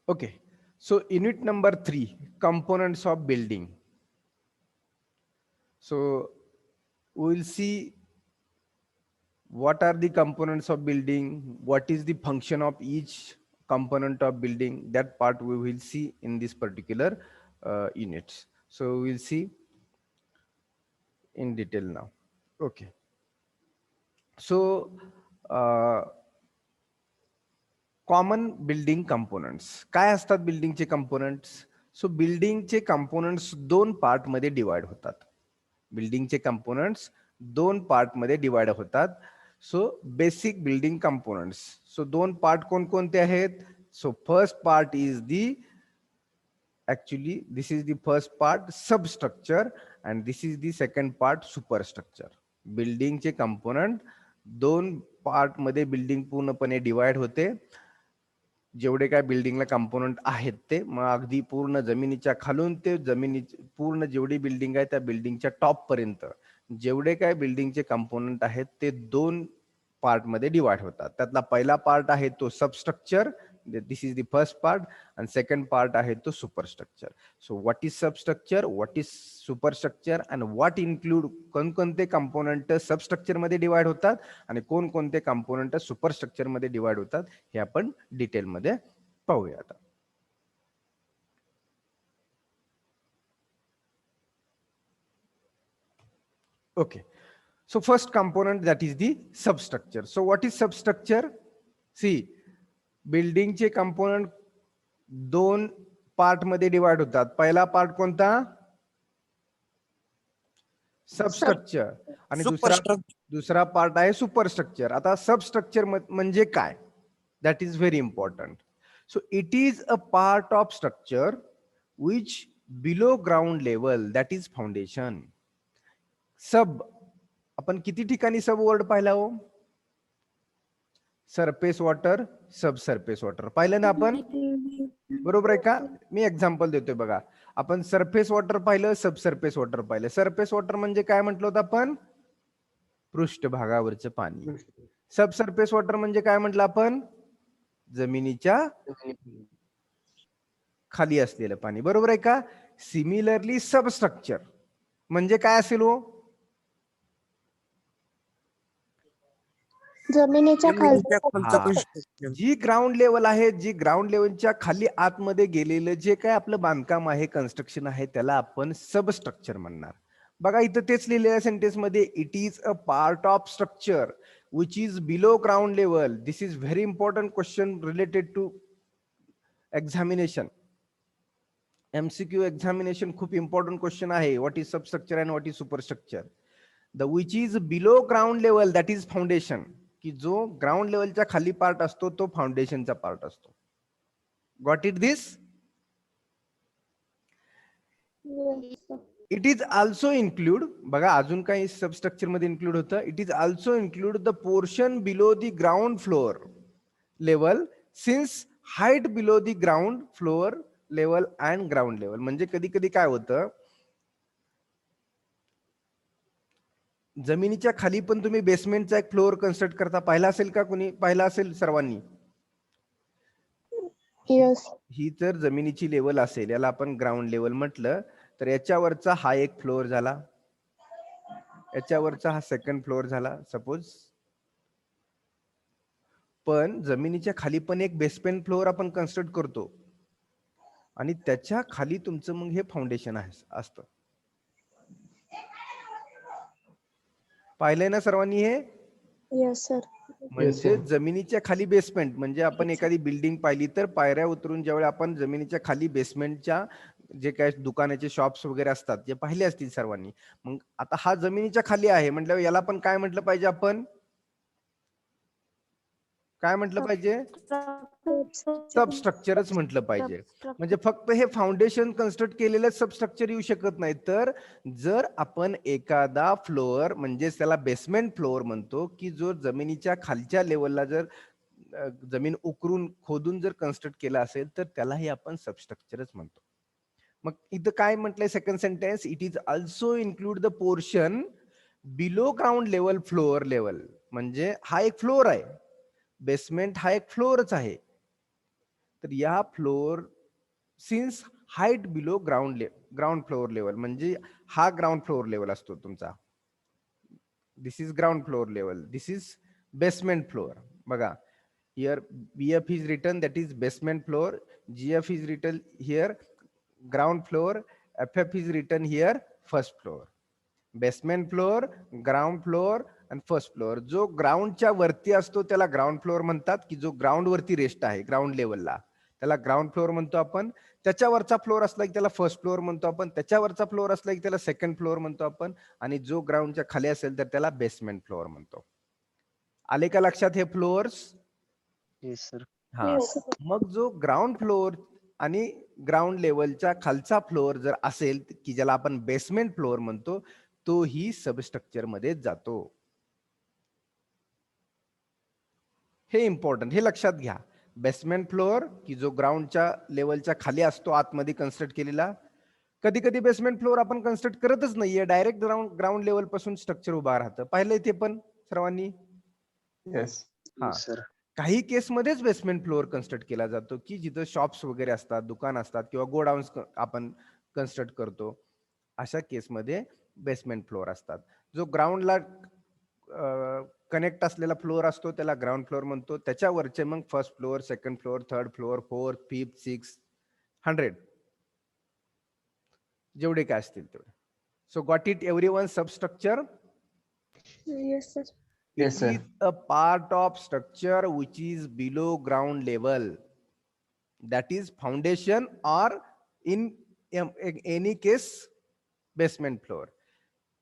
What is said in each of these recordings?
Okay, so unit number 3, components of building. So we will see what are the components of building, what is the function of each component of building. That part we will see in this particular unit. So we will see in detail now. Okay, so common building components काय असतात बिल्डिंगचे components. So बिल्डिंगचे components दोन part मध्ये divide होतात. बिल्डिंगचे components दोन part मध्ये divide होतात. So basic building components. So दोन part कोणकोणते आहेत. So first part is the actually this is the first part substructure and this is the second part superstructure. Building चे component दोन part मध्ये building पूर्णपणे divide होते. जेवढे काय बिल्डिंगला कंपोनंट आहेत ते मग अगदी पूर्ण जमिनीच्या खालून ते जमिनीची पूर्ण जेवढी बिल्डिंग आहे त्या बिल्डिंगच्या टॉप पर्यंत जेवढे काय बिल्डिंगचे कंपोनंट आहेत ते दोन पार्ट मध्ये डिवाइड होतात. त्यातला पहिला पार्ट आहे तो substructure. This is the first part and second part आहे तो superstructure. So what is substructure, what is superstructure and what include कोणकोणते कंपोनंट सबस्ट्रक्चर मध्ये डिवाइड होतात आणि कोणकोणते कंपोनंट सुपरस्ट्रक्चर मध्ये डिवाइड होतात हे आपण डिटेल मध्ये पाहूया आता. Okay, so first component that is the substructure. So what is substructure? See, बिल्डिंगचे कंपोनंट दोन पार्ट मध्ये डिवाइड होतात. पहिला पार्ट कोणता. सबस्ट्रक्चर आणि दुसरा पार्ट आहे सुपरस्ट्रक्चर. आता सबस्ट्रक्चर म्हणजे काय, that is very important. So it is a part of structure which below ground level that is foundation. Sub आपण किती ठिकाणी सब वर्ड पाहिला हो. Surface water, sub surface water पाहिलं ना आपण, बरोबर आहे का. मी एक्झाम्पल देतोय बघा. आपण सरफेस वॉटर पाहिलं, सब सरफेस वॉटर पाहिलं. सरफेस वॉटर म्हणजे काय म्हटलं होतं आपण, पृष्ठभागावरचं पाणी. सब सरफेस वॉटर म्हणजे काय म्हटलं आपण, जमिनीच्या खाली असलेलं पाणी, बरोबर आहे का. सिमिलरली सबस्ट्रक्चर म्हणजे काय असेल हो, जमिनीच्या खाली जी ग्राउंड लेवल आहे, जी ग्राउंड लेवलच्या खाली आतमध्ये गेलेलं जे काय आपलं बांधकाम आहे, कन्स्ट्रक्शन आहे, त्याला आपण सबस्ट्रक्चर म्हणणार. बघा इथं तेच लिहिलेल्या सेंटेन्स मध्ये, it is a part of structure which is below ground level. This is very important question related to examination. MCQ examination खूप इम्पॉर्टंट क्वेश्चन आहे. What is substructure and what is superstructure. The which is below ground level that is foundation. की जो ground लेवलच्या खाली part असतो तो फाउंडेशनचा part असतो. Got it this. It is also include, बघा अजून काही सबस्ट्रक्चर मध्ये इन्क्लूड होतं. It is also include the portion below the ground floor level since height below the ground floor level and ground level. म्हणजे कधी कधी काय होतं, जमिनीच्या खाली पण तुम्ही बेसमेंटचा एक फ्लोअर कन्स्ट्रक्ट करता. पाहिला असेल का, कुणी पाहिला असेल सर्वांनी. ही तर जमिनीची लेवल असेल, याला आपण ग्राउंड लेवल म्हटलं, तर याच्यावरचा हा एक फ्लोअर झाला, याच्यावरचा हा सेकंड फ्लोअर झाला सपोज. पण जमिनीच्या खाली पण एक बेसमेंट फ्लोअर आपण कन्स्ट्रक्ट करतो आणि त्याच्या खाली तुमचं मग हे फाउंडेशन असतं. पाहिलंय ना सर्वांनी हे. Yes sir. म्हणजे जमिनीच्या खाली बेसमेंट म्हणजे आपण एखादी बिल्डिंग पाहिली तर पायऱ्या उतरून ज्यावेळी आपण जमिनीच्या खाली बेसमेंटच्या जे काय दुकानाचे शॉप्स वगैरे असतात जे पाहिले असतील सर्वांनी. मग आता हा जमिनीच्या खाली आहे म्हटल्यावर याला पण काय म्हटलं पाहिजे, आपण काय म्हटलं पाहिजे, सबस्ट्रक्चरच म्हटलं पाहिजे. म्हणजे फक्त हे फाउंडेशन कन्स्ट्रक्ट केलेलं सबस्ट्रक्चर येऊ शकत नाही. तर जर आपण एखादा फ्लोअर म्हणजे त्याला बेसमेंट फ्लोअर म्हणतो, की जो जमिनीच्या खालच्या लेवलला जर जमीन उकरून खोदून जर कन्स्ट्रक्ट केला असेल तर त्यालाही आपण सबस्ट्रक्चरच म्हणतो. मग इथं काय म्हटलंय second sentence, it is also include the portion below ground level floor level. म्हणजे हा एक फ्लोअर आहे, बेसमेंट हा एक फ्लोअरच आहे. तर या floor since height below ground floor level, म्हणजे हा ग्राउंड फ्लोअर लेवल असतो तुमचा. This is ground floor level, this is basement floor. बघा, here BF is written, that is basement floor. GF is written here ground floor. FF is written here first floor. Basement floor, ground floor आणि first floor. जो ग्राउंडच्या वरती असतो त्याला ground floor म्हणतात, की जो ग्राउंड वरती रेस्ट आहे ग्राउंड लेवलला त्याला ग्राउंड फ्लोअर म्हणतो आपण. त्याच्यावरचा फ्लोअर असला की त्याला फर्स्ट फ्लोअर म्हणतो आपण. त्याच्यावरचा फ्लोअर असला की त्याला सेकंड फ्लोअर म्हणतो आपण. आणि जो ग्राउंडच्या खाली असेल तर त्याला बेसमेंट फ्लोअर म्हणतो. आले का लक्षात हे फ्लोअर्स? Yes sir. हा. Yes, sir. मग जो ग्राउंड फ्लोअर आणि ग्राउंड लेवलच्या खालचा फ्लोअर जर असेल की ज्याला आपण बेसमेंट फ्लोअर म्हणतो, तो ही सबस्ट्रक्चर मध्ये जातो. हे इम्पॉर्टंट, हे लक्षात घ्या. बेसमेंट फ्लोअर की जो ग्राउंडच्या लेवलच्या खाली असतो आतमध्ये कन्स्ट्रक्ट केलेला. कधी कधी बेसमेंट फ्लोअर आपण कन्स्ट्रक्ट करतच नाहीये, डायरेक्ट ग्राउंड लेवल पासून स्ट्रक्चर उभा राहतं. पाहिलंय ते पण सर्वांनी? येस. हा. सर. काही केसमध्येच बेसमेंट फ्लोअर कन्स्ट्रक्ट केला जातो, की जिथं शॉप्स वगैरे असतात, दुकान असतात किंवा गोडाऊन्स आपण कन्स्ट्रक्ट करतो. अशा केसमध्ये बेसमेंट फ्लोअर असतात. जो ग्राउंडला कनेक्ट असलेला फ्लोअर असतो त्याला ग्राउंड फ्लोअर म्हणतो. त्याच्यावरचे मग first floor, second floor, third floor, fourth, fifth, six, 100 जेवढे काय असतील तेवढे. So got it everyone? Substructure Yes, sir. Yes, sir. is a part of structure which is below ground level, that is foundation or in any case basement floor.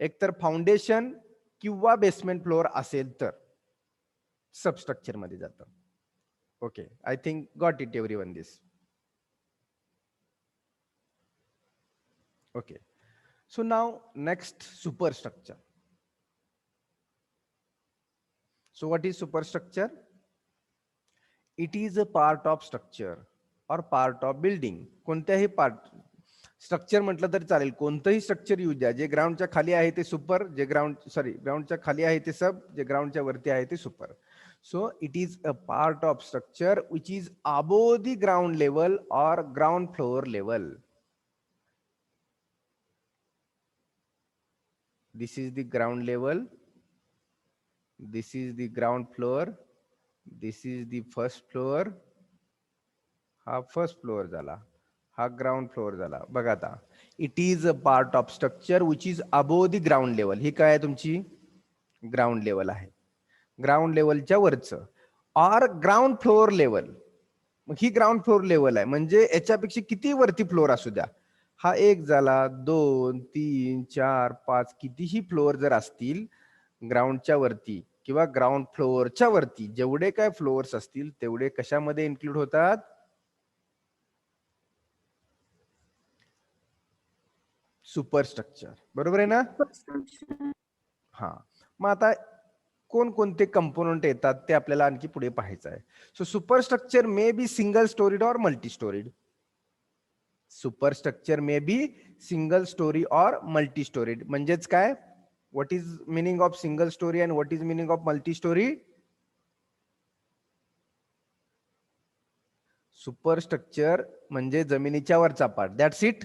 एकतर foundation किंवा basement floor असेल तर substructure मध्ये जातं. Okay, I think got it everyone this. Okay, so now next superstructure. So what is superstructure? It is a part of structure or part of building. कोणत्याही part structure म्हटलं तरी चालेल, कोणतंही structure येऊ द्या. जे ग्राउंडच्या खाली आहे ते सुपर, जे ग्राउंडच्या खाली आहे ते सब, जे ग्राउंडच्या वरती आहे ते super. So it is a part of structure which is above the ground level और ground floor level. This is the ground level, this is the ground floor, this is the first floor. हा first floor झाला, हा ground floor झाला. बघा आता, it is a part of structure which is above the ground level. ही काय आहे तुमची? ग्राउंड लेवल आहे. ग्राउंड लेवलच्या वरचं और ग्राउंड फ्लोअर लेवल. मग ही ग्राउंड फ्लोअर लेवल आहे, म्हणजे याच्यापेक्षा किती वरती फ्लोअर असू द्या. हा एक झाला, 2, 3, 4, 5, कितीही फ्लोअर जर असतील ग्राउंडच्या वरती किंवा ग्राउंड फ्लोअरच्या वरती, जेवढे काय फ्लोअर्स असतील तेवढे कशामध्ये इन्क्लूड होतात? सुपरस्ट्रक्चर. बरोबर आहे ना? हा. मग आता कोणकोणते कंपोनंट येतात ते आपल्याला आणखी पुढे पाहायचं आहे. So superstructure may be single storeyed और multi storeyed. Superstructure may be single storey और मल्टी स्टोरीड. म्हणजेच काय? What is meaning of single story and what is meaning of multi-story? Superstructure म्हणजे जमिनीच्या वरचा part. That's it.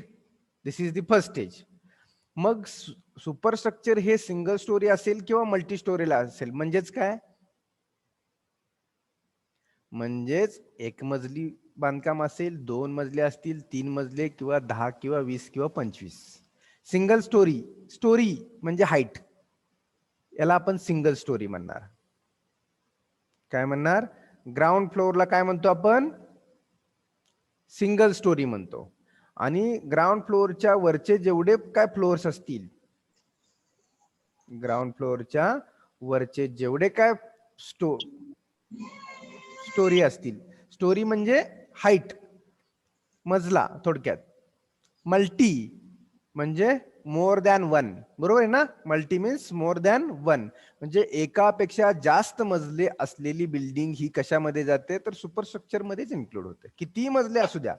This is the first stage. मग superstructure हे single storey असेल किंवा मल्टी स्टोरीला असेल. म्हणजेच काय? म्हणजेच एक मजली बांधकाम असेल, 2 मजले असतील, 3 मजले किंवा 10 किंवा 20 किंवा 25. सिंगल स्टोरी, स्टोरी म्हणजे हाईट, याला आपण सिंगल स्टोरी म्हणणार. काय म्हणणार? ग्राउंड फ्लोअरला काय म्हणतो आपण? सिंगल स्टोरी म्हणतो. आणि ग्राउंड फ्लोअरच्या वरचे जेवढे काय फ्लोअर्स असतील, ग्राउंड फ्लोअरच्या वरचे जेवढे काय स्टोरी असतील, स्टोरी म्हणजे हाईट, मजला थोडक्यात. मल्टी म्हणजे मोर दॅन 1. बरोबर आहे ना? Multi means more than 1. म्हणजे एकापेक्षा जास्त मजले असलेली बिल्डिंग ही कशामध्ये जाते? तर सुपरस्ट्रक्चर मध्येच इन्क्लूड होते. किती मजले असू द्या,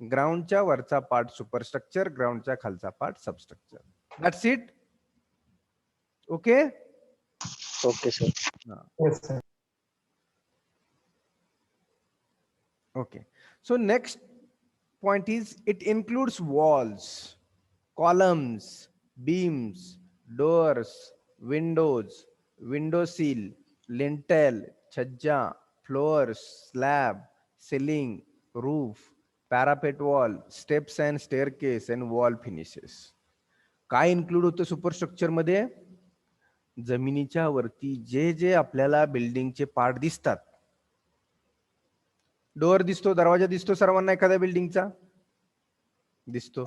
ग्राउंडच्या वरचा पार्ट सुपरस्ट्रक्चर, ग्राउंडच्या खालचा part substructure. That's it. Okay. Okay sir. Yes, sir. Okay. So next point is it includes walls, columns, beams, doors, windows, window sill, lintel, chhajja, floors, slab, ceiling, roof, parapet wall, steps and staircase and wall finishes. काय include होतं superstructure मध्ये? जमिनीच्या वरती जे जे आपल्याला बिल्डिंगचे part दिसतात. Door दिसतो, दरवाजा दिसतो सर्वांना एखाद्या बिल्डिंगचा दिसतो.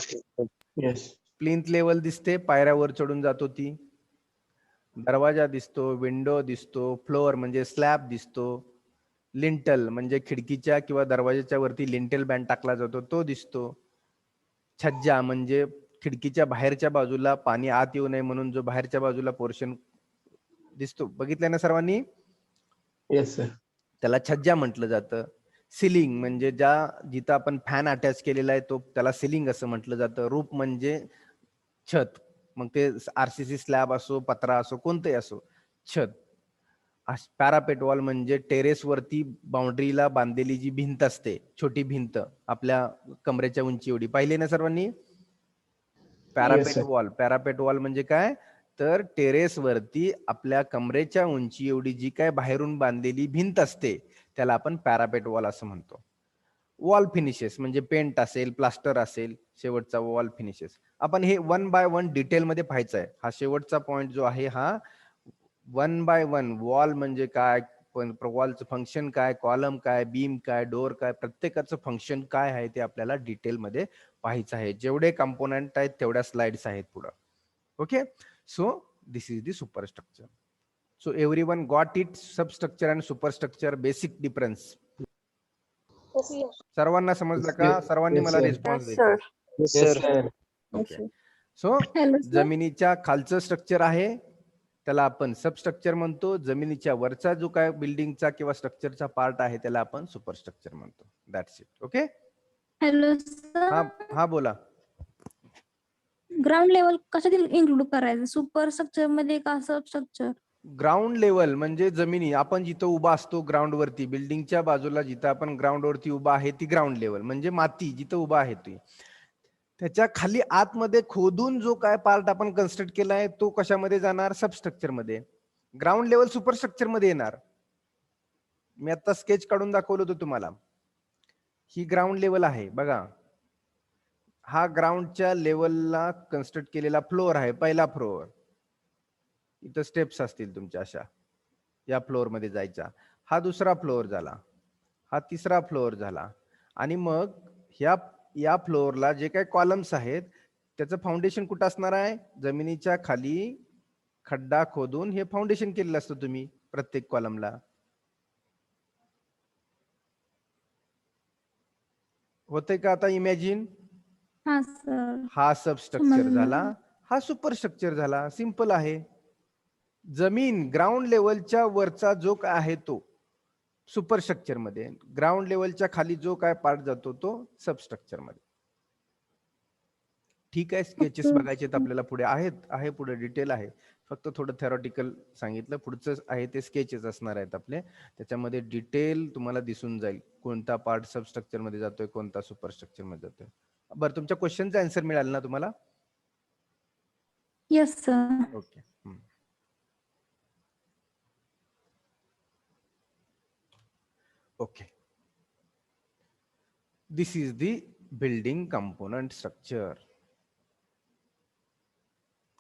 Yes. प्लिंथ लेवल दिसते, पायऱ्यावर चढून जातो ती. दरवाजा दिसतो, विंडो दिसतो, फ्लोअर म्हणजे स्लॅब दिसतो, लिंटल म्हणजे खिडकीच्या किंवा दरवाजाच्या वरती लिंटेल बँड टाकला जातो तो दिसतो. छज्जा म्हणजे खिडकीच्या बाहेरच्या बाजूला पाणी आत येऊ नये म्हणून जो बाहेरच्या बाजूला पोर्शन दिसतो. बघितलंय ना सर्वांनी? Yes, sir. त्याला छज्जा म्हटलं जातं. सिलिंग म्हणजे जिथं आपण फॅन अटॅच केलेला आहे तो त्याला सिलिंग असं म्हटलं जातं. रूफ म्हणजे छत, मग ते आरसीसी स्लॅब असो, पत्रा असो, कोणतंही असो, छत. पॅरापेट वॉल म्हणजे टेरेस वरती बाउंड्रीला बांधलेली जी भिंत असते, छोटी भिंत आपल्या कमरेच्या उंची एवढी. पाहिले ना सर्वांनी? Parapet sir. Wall. Parapet wall म्हणजे काय? तर टेरेस वरती आपल्या कमरेच्या उंची एवढी जी काय बाहेरून बांधलेली भिंत असते त्याला आपण पॅरापेट वॉल असं म्हणतो. वॉल फिनिशेस म्हणजे पेंट असेल, प्लास्टर असेल, शेवटचा वॉल फिनिशेस. आपण हे 1 बाय 1 डिटेल मध्ये पाहायचं आहे. हा शेवटचा पॉइंट जो आहे हा 1 बाय 1. वॉल म्हणजे काय, वॉलचं फंक्शन काय, कॉलम काय, बीम काय, डोर काय, प्रत्येकाचं फंक्शन काय आहे ते आपल्याला डिटेल मध्ये पाहायचं आहे. जेवढे कंपोनंट आहेत तेवढ्या स्लाइड्स आहेत पुढे. Okay. So this is the superstructure. So everyone got it? Substructure and superstructure basic difference Yes. सर्वांना समजलं का? सर्वांनी Yes, मला sir. रिस्पॉन्स Yes, द्यायचा. sir. Yes, sir. Okay. So Hello, sir. जमिनीच्या खालचं स्ट्रक्चर आहे त्याला आपण सबस्ट्रक्चर म्हणतो. जमिनीच्या वरचा जो काय बिल्डिंगचा किंवा स्ट्रक्चरचा पार्ट आहे त्याला आपण सुपरस्ट्रक्चर म्हणतो. That's it. ओके. हॅलो हा सर, हा बोला. ग्राउंड लेवल कशात इन्क्लूड करायचं? सुपर स्ट्रक्चर मध्ये का सब स्ट्रक्चर? ग्राउंड लेवल म्हणजे जमिनी आपण जिथं उभा असतो ग्राउंड वरती, बिल्डिंगच्या बाजूला जिथं आपण ग्राउंड वरती उभा आहे ती ग्राउंड लेवल म्हणजे माती जिथं उभा आहे ती. त्याच्या खाली आतमध्ये खोदून जो काय पार्ट आपण कन्स्ट्रक्ट केलाय तो कशामध्ये जाणार? सबस्ट्रक्चर मध्ये. ग्राउंड लेवल सुपरस्ट्रक्चर मध्ये येणार. मी आता स्केच काढून दाखवलं होतं तुम्हाला. ही ग्राउंड लेवल आहे बघा. हा ग्राउंडच्या लेवलला कन्स्ट्रक्ट केलेला फ्लोअर आहे, पहिला फ्लोअर. इथं स्टेप्स असतील तुमच्या अशा या फ्लोअर मध्ये जायच्या. हा दुसरा फ्लोअर झाला, हा तिसरा फ्लोअर झाला, आणि मग या फ्लोअरला जे काही कॉलम्स आहेत त्याचं फाउंडेशन कुठं असणार आहे? जमिनीच्या खाली खड्डा खोदून हे फाउंडेशन केलेलं असतं तुम्ही प्रत्येक कॉलमला. होतंय का आता इमॅजिन? हा सर. हा सबस्ट्रक्चर झाला, हा सुपरस्ट्रक्चर झाला. सिंपल आहे. जमीन ग्राउंड लेवलच्या वरचा जो काय आहे तो सुपरस्ट्रक्चर मध्ये, ग्राउंड लेवलच्या खाली जो काय पार्ट जातो तो सबस्ट्रक्चर मध्ये. ठीक आहे. स्केचेस बघायचे आपल्याला पुढे आहे पुढे डिटेल आहे. फक्त थोडं थेरॉटिकल सांगितलं. पुढचं आहे ते स्केचेस असणार आहेत आपले. त्याच्यामध्ये डिटेल तुम्हाला दिसून जाईल कोणता पार्ट सबस्ट्रक्चर मध्ये जातोय, कोणता सुपरस्ट्रक्चर मध्ये जातोय. बरं, तुमच्या क्वेश्चनचा आन्सर मिळाला ना तुम्हाला? Yes sir. Okay. Okay. This is the building component structure.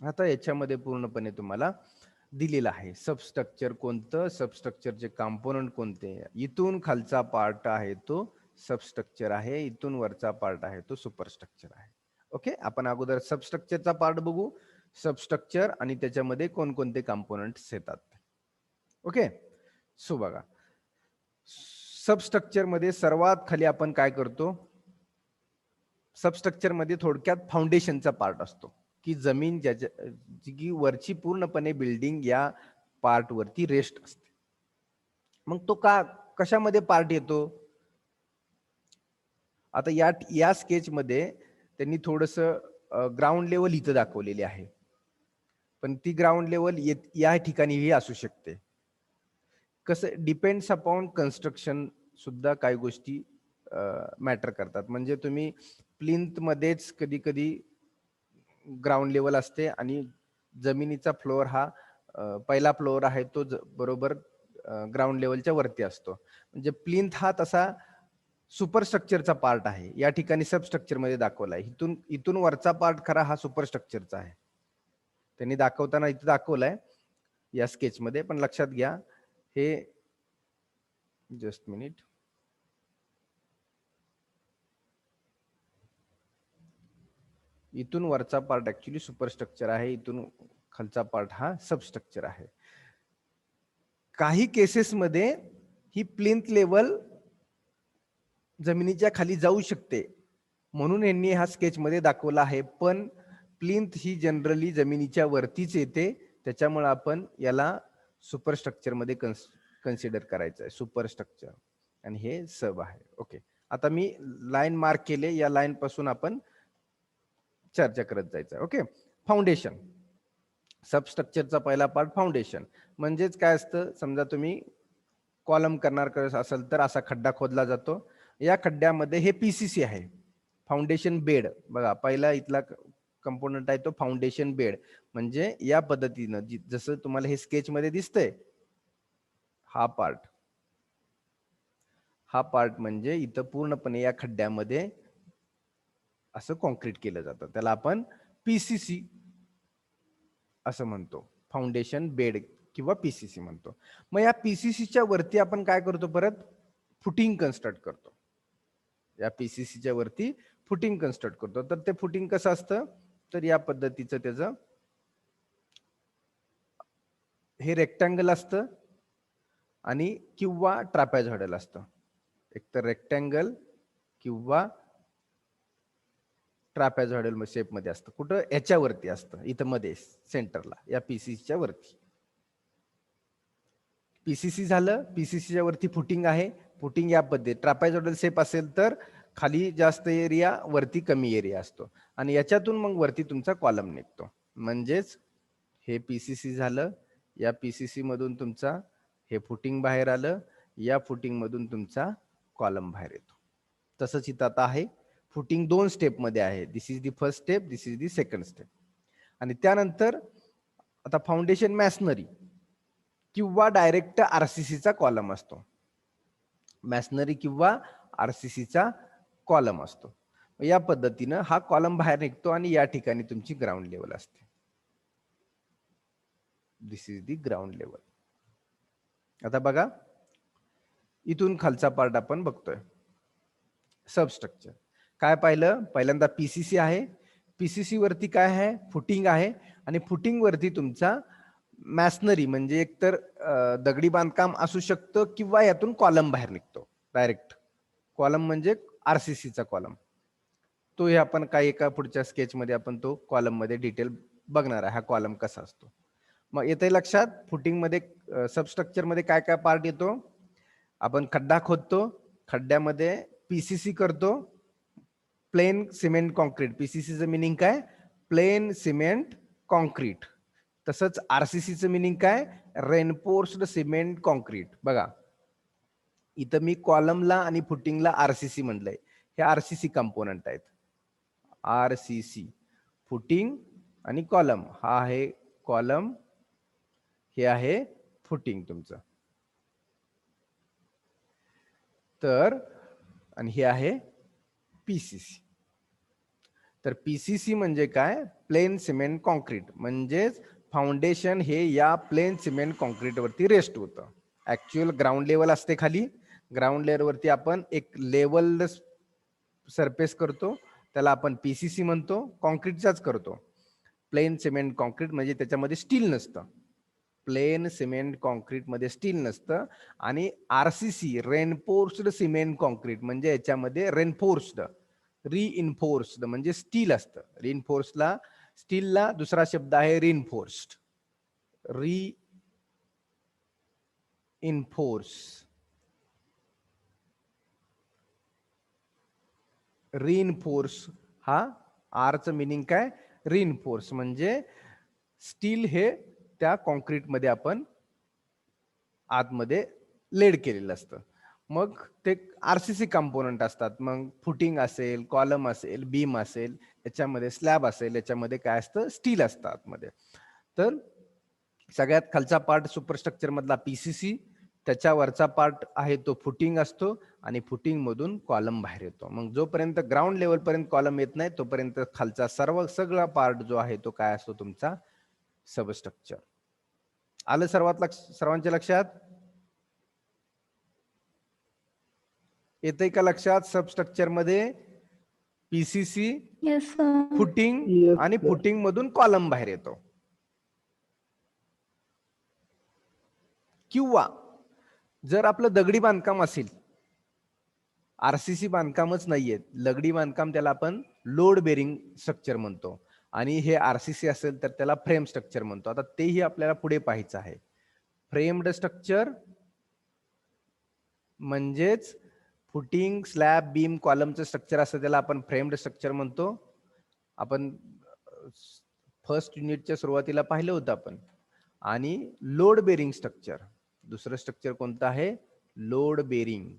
आता याच्यामध्ये पूर्णपणे तुम्हाला दिलेलं आहे सबस्ट्रक्चर कोणतं, सबस्ट्रक्चरचे कंपोनंट कोणते. इथून खालचा पार्ट आहे तो सबस्ट्रक्चर आहे, इथून वरचा पार्ट आहे तो सुपरस्ट्रक्चर आहे. ओके. आपण अगोदर सबस्ट्रक्चरचा पार्ट बघू. सबस्ट्रक्चर आणि त्याच्यामध्ये कोणकोणते कंपोनंट्स येतात. ओके. सो बघा, सबस्ट्रक्चर मध्ये सर्वात खाली आपण काय करतो? सबस्ट्रक्चर मध्ये थोडक्यात फाउंडेशनचा पार्ट असतो की जमीन जी वरची पूर्णपणे बिल्डिंग या पार्ट वरती रेस्ट असते. मग तो कशामध्ये पार्ट येतो? आता या स्केच मध्ये त्यांनी थोडस ग्राउंड लेवल इथं दाखवलेली आहे, पण ती ग्राउंड लेवल या ठिकाणीही असू शकते. कसं डिपेंड्स अपॉन कन्स्ट्रक्शन सुद्धा काही गोष्टी मॅटर करतात. म्हणजे तुम्ही प्लिंथ मध्येच कधी कधी ग्राउंड लेवल असते आणि जमिनीचा फ्लोअर हा पहिला फ्लोअर आहे तो बरोबर ग्राउंड लेवलच्या वरती असतो. म्हणजे प्लिंथ हा तसा सुपरस्ट्रक्चरचा पार्ट आहे. या ठिकाणी सबस्ट्रक्चर मध्ये दाखवला आहे. इथून इथून वरचा पार्ट खरा हा सुपरस्ट्रक्चरचा आहे. त्यांनी दाखवताना इथे दाखवलाय या स्केच मध्ये, पण लक्षात घ्या हे जस्ट मिनिट. इथून वरचा पार्ट ऍक्च्युली सुपरस्ट्रक्चर आहे, इथून खालचा पार्ट हा सबस्ट्रक्चर आहे. काही केसेस मध्ये ही प्लिंथ लेवल जमिनीच्या खाली जाऊ शकते, म्हणून यांनी हा स्केच मध्ये दाखवला आहे. पण प्लिंथ ही जनरली जमिनीच्या वरतीच येते, त्याच्यामुळे आपण याला सुपरस्ट्रक्चर मध्ये कन्सिडर करायचं आहे, सुपरस्ट्रक्चर. आणि हे सब आहे. ओके, आता मी लाईन मार्क केले, या लाईन पासून आपण चर्चा करत जायचं. Okay, foundation. सबस्ट्रक्चरचा पहिला पार्ट फाउंडेशन. म्हणजेच काय असतं, समजा तुम्ही कॉलम करणार असेल तर असा खड्डा खोदला जातो. या खड्ड्यामध्ये हे पीसीसी आहे, फाउंडेशन बेड. बघा पहिला इथला कंपोनंट आहे तो फाउंडेशन बेड. म्हणजे या पद्धतीनं जसं तुम्हाला हे स्केच मध्ये दिसतंय, हा पार्ट म्हणजे इथं पूर्णपणे या खड्ड्यामध्ये असं कॉन्क्रीट केलं जातं. त्याला आपण पीसीसी असं म्हणतो, फाउंडेशन बेड किंवा पीसीसी म्हणतो. मग या पीसीसीच्या वरती आपण काय करतो, परत फुटिंग कन्स्ट्रक्ट करतो. या पीसीसीच्या वरती फुटिंग कन्स्ट्रक्ट करतो. तर ते फुटिंग कसं असतं, तर या पद्धतीचं त्याचं हे रेक्टँगल असतं आणि किंवा ट्रापेझॉइडल असतं. एकतर रेक्टँगल किंवा ट्रापेझॉइडल शेप मध्ये असतं. कुठं, याच्यावरती असतं, इथं मध्ये सेंटरला, या पीसीसीच्या वरती. पीसीसी झालं, पीसीसीच्या वरती फुटिंग आहे. फुटिंग या पद्धती ट्रापेझॉइडल शेप असेल तर खाली जास्त एरिया, वरती कमी एरिया असतो. आणि याच्यातून मग वरती तुमचा कॉलम निघतो. म्हणजेच हे पीसीसी झालं, या पीसीसी मधून तुमचा हे फुटिंग बाहेर आलं, या फुटिंग मधून तुमचा कॉलम बाहेर येतो. तसंच इथं आता आहे, फुटिंग 2 स्टेप मध्ये आहे. This is the first step, this is the second step. आणि त्यानंतर आता फाउंडेशन मॅसनरी किंवा डायरेक्ट आरसीसीचा कॉलम असतो. मॅसनरी किंवा आरसीसीचा कॉलम असतो. या पद्धतीनं हा कॉलम बाहेर निघतो आणि या ठिकाणी तुमची ग्राउंड लेवल असते. दिस इज दी ग्राउंड लेवल. आता बघा, इथून खालचा पार्ट आपण बघतोय, सबस्ट्रक्चर. काय पाहिलं, पहिल्यांदा पीसीसी आहे. पीसीसी वरती काय आहे, फुटिंग आहे. आणि फुटिंग वरती तुमचा मॅसनरी म्हणजे एकतर दगडी बांधकाम असू शकतं किंवा यातून कॉलम बाहेर निघतो डायरेक्ट. कॉलम म्हणजे आरसीसीचा कॉलम. तो हे आपण काही एका पुढच्या स्केच मध्ये आपण तो कॉलम मध्ये डिटेल बघणार आहे, हा कॉलम कसा असतो. मग येते लक्षात, फुटिंग मध्ये सबस्ट्रक्चर मध्ये काय काय पार्ट येतो. आपण खड्डा खोदतो, खड्ड्यामध्ये पीसीसी करतो, प्लेन सिमेंट कॉन्क्रीट. पीसीसीचं मिनिंग काय, प्लेन सिमेंट कॉन्क्रीट. तसंच आरसीसीचं मिनिंग काय, रेनफोर्स्ड सिमेंट कॉन्क्रीट. बघा इथं मी कॉलमला आणि फुटिंगला आरसीसी म्हटलंय, हे आरसीसी कंपोनंट आहेत. आरसीसी, फुटिंग आणि कॉलम. हा आहे कॉलम, हे आहे फुटिंग तुमचं. तर आणि हे आहे पीसीसी. तर पीसीसी म्हणजे काय, प्लेन सिमेंट कॉन्क्रीट. म्हणजेच फाउंडेशन हे या प्लेन सिमेंट कॉन्क्रीट वरती रेस्ट होतं. ऍक्च्युअल ग्राउंड लेवल असते खाली, ग्राउंड लेवल वरती आपण एक लेवल सरफेस करतो, त्याला आपण पीसीसी म्हणतो. कॉन्क्रीटचाच करतो. प्लेन सिमेंट कॉन्क्रीट म्हणजे त्याच्यामध्ये स्टील नसतं. प्लेन सिमेंट कॉन्क्रीट मध्ये स्टील नसतं. आणि आरसीसी, रेनफोर्स्ड सिमेंट कॉन्क्रीट, म्हणजे याच्यामध्ये रेनफोर्स्ड, रिइन्फोर्स्ड म्हणजे स्टील असतं. रिइन्फोर्सला, स्टीलला दुसरा शब्द आहे रिइन्फोर्स्ड. रिइन्फोर्स हा आरचं मिनिंग काय, रिइन्फोर्स म्हणजे स्टील हे त्या कॉन्क्रीट मध्ये आपण आतमध्ये लेड केलेलं असतं. मग ते आरसीसी कंपोनंट असतात. मग फुटिंग असेल, कॉलम असेल, बीम असेल, याच्यामध्ये स्लॅब असेल, याच्यामध्ये काय असतं, स्टील असतं आतमध्ये. तर सगळ्यात खालचा पार्ट सुपरस्ट्रक्चर मधला पीसीसी, त्याच्यावरचा पार्ट आहे तो फुटिंग असतो आणि फुटिंग मधून कॉलम बाहेर येतो. मग जोपर्यंत ग्राउंड लेवल पर्यंत कॉलम येत नाही तोपर्यंत खालचा सगळा पार्ट जो आहे तो काय असतो, तुमचा सबस्ट्रक्चर. आलं सर्वांच्या लक्षात? येतंय का लक्षात? सबस्ट्रक्चर मध्ये PCC, yes sir. Footing Yes, आणि sir. फुटिंग मधून कॉलम बाहेर येतो. किंवा जर आपलं दगडी बांधकाम असेल, आरसीसी बांधकामच नाहीये, दगडी बांधकाम, त्याला आपण लोड बेरिंग स्ट्रक्चर म्हणतो. आणि हे आरसीसी असेल तर त्याला फ्रेम स्ट्रक्चर म्हणतो. आता तेही आपल्याला पुढे पाहायचं आहे. फ्रेम्ड स्ट्रक्चर म्हणजेच फुटिंग, स्लॅब, बीम, कॉलमचं स्ट्रक्चर असतं, त्याला आपण फ्रेम्ड स्ट्रक्चर म्हणतो. आपण फर्स्ट युनिटच्या सुरुवातीला पाहिलं होतं आपण. आणि लोड बेरिंग स्ट्रक्चर, दुसरं स्ट्रक्चर कोणतं आहे? Load bearing.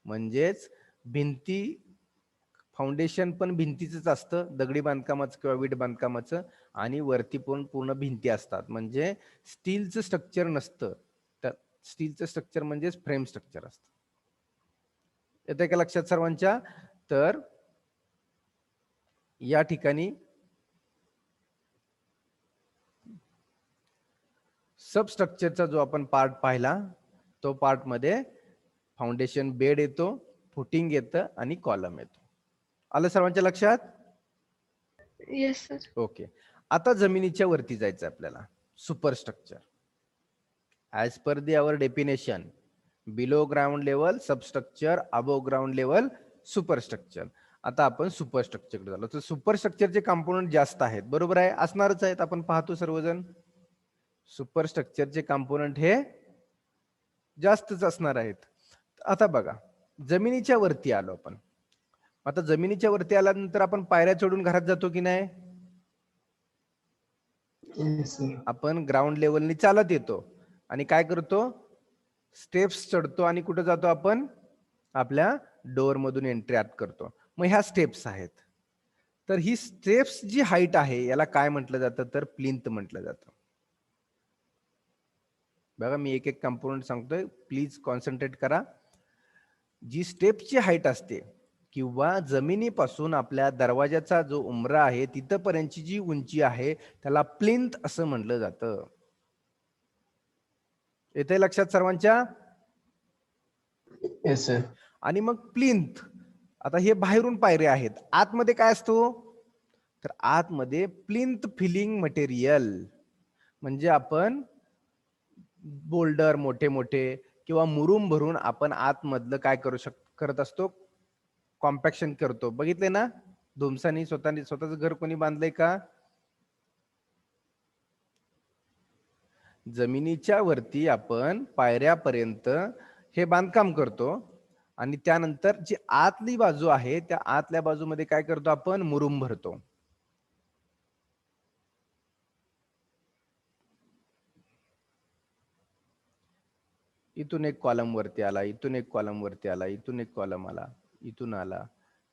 म्हणजेच भिंती, फाउंडेशन पण भिंतीच असतं दगडी बांधकामाचं किंवा वीट बांधकामाचं, आणि वरती पण पूर्ण भिंती असतात. म्हणजे स्टीलचं स्ट्रक्चर नसतं, तर स्टीलचं स्ट्रक्चर म्हणजेच फ्रेम स्ट्रक्चर असतं. येतंय का लक्षात सर्वांच्या? तर या ठिकाणी सबस्ट्रक्चरचा जो आपण पार्ट पाहिला, तो पार्ट मध्ये फाउंडेशन बेड येतो, फुटिंग येतं आणि कॉलम येतो. आलं सर्वांच्या लक्षात? Yes sir. ओके. आता जमिनीच्या वरती जायचं आपल्याला. Superstructure as per the our definition, below ground level substructure, above ground level superstructure. आता आपण सुपरस्ट्रक्चरकडे झालो. तर सुपरस्ट्रक्चरचे कंपोनंट जास्त आहेत, बरोबर आहे, असणारच आहेत, आपण पाहतो सर्वजण. सुपरस्ट्रक्चरचे कंपोनंट हे जास्तच असणार आहेत. आता बघा, जमिनीच्या वरती आलो आपण. आता जमिनीच्या वरती आल्यानंतर आपण पायऱ्या चढून घरात जातो की नाही? Yes, sir. आपण ग्राउंड लेवलनी चालत येतो आणि काय करतो, स्टेप्स चढतो आणि कुठे जातो आपण? आपल्या डोअर मधून एंट्री आत करतो. मग ह्या स्टेप्स आहेत. तर ही स्टेप्स जी हाईट आहे याला काय म्हटलं जातं? तर प्लिंथ म्हटलं जातं. बघा, मी एक एक कंपोनंट सांगतोय, प्लीज कॉन्सन्ट्रेट करा. जी स्टेपची हाईट असते किंवा जमिनीपासून आपल्या दरवाजाचा जो उंबरा आहे तिथपर्यंतची जी उंची आहे त्याला प्लिंथ असं म्हटलं जातं. येते लक्षात सर्वांच्या? Yes, sir. आणि मग प्लिंथ, आता हे बाहेरून पायऱ्या आहेत, आतमध्ये काय असतो? तर आतमध्ये प्लिंथ फिलिंग मटेरियल, म्हणजे आपण बोल्डर मोठे मोठे किंवा मुरुम भरून आपण आतमधलं काय करत असतो? कॉम्पॅक्शन करतो. बघितले ना? धुमसानी स्वतःच घर कोणी बांधलंय का? जमिनीच्या वरती आपण पायऱ्यापर्यंत हे बांधकाम करतो आणि त्यानंतर जी आतली बाजू आहे त्या आतल्या बाजूमध्ये काय करतो आपण? मुरुम भरतो. इथून एक कॉलम वरती आला, इथून एक कॉलम वरती आला, इथून एक कॉलम आला, इथून आला,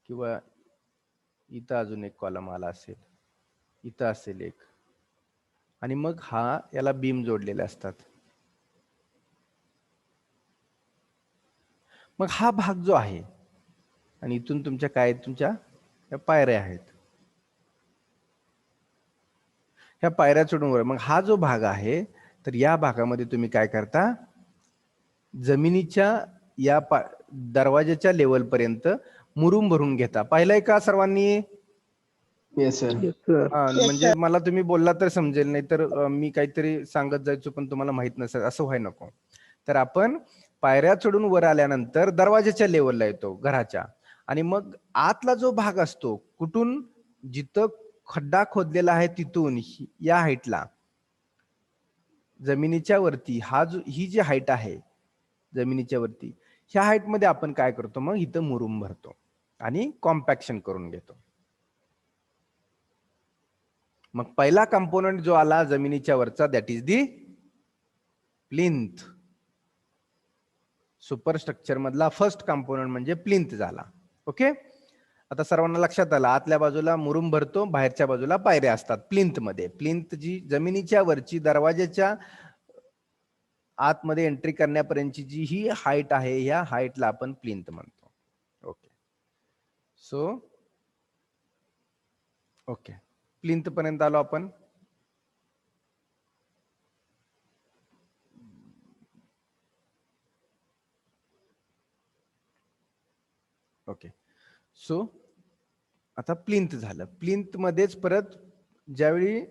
किंवा इथं अजून एक कॉलम आला असेल, इथं असेल एक, आणि मग याला बीम जोडलेले असतात. मग हा भाग जो आहे, आणि इथून तुमच्या काय, तुमच्या पायऱ्या आहेत, ह्या पायऱ्या चढून वर, मग हा जो भाग आहे, तर या भागामध्ये तुम्ही काय करता? जमिनीच्या या दरवाजाच्या लेवल पर्यंत मुरुम भरून घेता. पाहिलंय का सर्वांनी? Yes, sir. Yes, म्हणजे sir. मला तुम्ही बोलला तर समजेल, नाही तर मी काहीतरी सांगत जायचो पण तुम्हाला माहित नसेल, असं व्हाय नको. तर आपण पायऱ्या चढून वर आल्यानंतर दरवाजाच्या लेवलला येतो घराच्या, आणि मग आतला जो भाग असतो, कुठून? जिथं खड्डा खोदलेला आहे तिथून या हाईटला, जमिनीच्या वरती ही जी हाईट आहे जमिनीच्या वरती, ह्या हाईट मध्ये आपण काय करतो? मग इथं मुरुम भरतो आणि कॉम्पॅक्शन करून घेतो. मग पहिला कंपोनंट जो आला जमिनीच्या वरचा, that is the plinth. Superstructure मधला फर्स्ट कंपोनंट म्हणजे प्लिंथ झाला. ओके, आता सर्वांना लक्षात आलं, आतल्या बाजूला मुरुम भरतो, बाहेरच्या बाजूला पायऱ्या असतात प्लिंथ मध्ये. प्लिंथ जी जमिनीच्या वरची दरवाजाच्या आतमध्ये एंट्री करण्यापर्यंतची जी ही हाईट आहे, ह्या हाईटला आपण प्लिंथ म्हणतो. ओके, सो ओके, प्लिंथ पर्यंत आलो आपण. ओके, सो आता प्लिंथ झालं. प्लिंथ मध्येच परत ज्यावेळी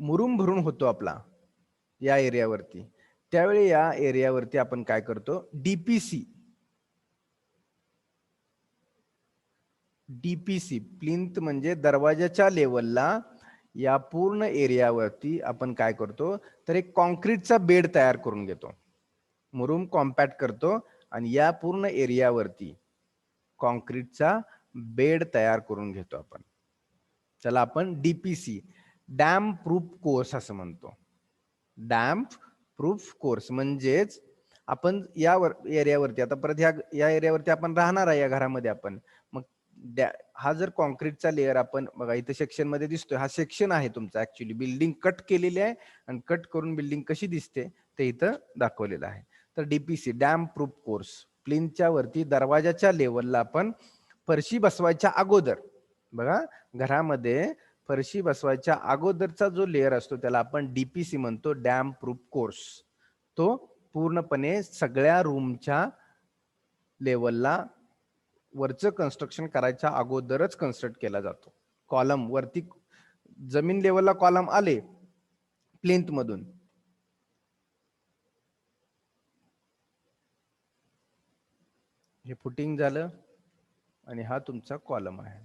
मुरुम भरून होतो आपला या एरियावरती, त्यावेळी या एरियावरती आपण काय करतो, डीपीसी प्लिंथ म्हणजे दरवाजाच्या लेवलला या पूर्ण एरियावरती आपण काय करतो, तर एक कॉन्क्रीटचा बेड तयार करून घेतो. मुरुम कॉम्पॅक्ट करतो आणि या पूर्ण एरियावरती कॉन्क्रीटचा बेड तयार करून घेतो आपण. त्याला आपण डीपीसी, डॅम प्रूफ कोर्स असं म्हणतो. डॅम्प प्रूफ कोर्स म्हणजेच आपण या एरियावरती, आता परत या एरियावरती आपण राहणार आहे, या घरामध्ये आपण, मग हा जर कॉन्क्रीटचा लेअर आपण बघा इथे सेक्शन मध्ये दिसतोय, हा सेक्शन आहे तुमचा. ऍक्च्युली बिल्डिंग कट केलेली आहे आणि कट करून बिल्डिंग कशी दिसते ते इथं दाखवलेलं आहे. तर डीपीसी, डॅम प्रूफ कोर्स, प्लिंथच्या वरती दरवाजाच्या लेवलला आपण फरशी बसवायच्या अगोदर, बघा घरामध्ये फरशी बसवायच्या अगोदरचा जो लेअर असतो त्याला आपण डीपीसी म्हणतो, डॅम प्रूफ कोर्स. तो पूर्णपणे सगळ्या रूमच्या लेवलला वरचं कन्स्ट्रक्शन करायच्या अगोदरच कन्स्ट्रक्ट केला जातो. कॉलम वरती जमीन लेवलला कॉलम आले प्लिंथ मधून, हे फुटिंग झालं आणि हा तुमचा कॉलम आहे.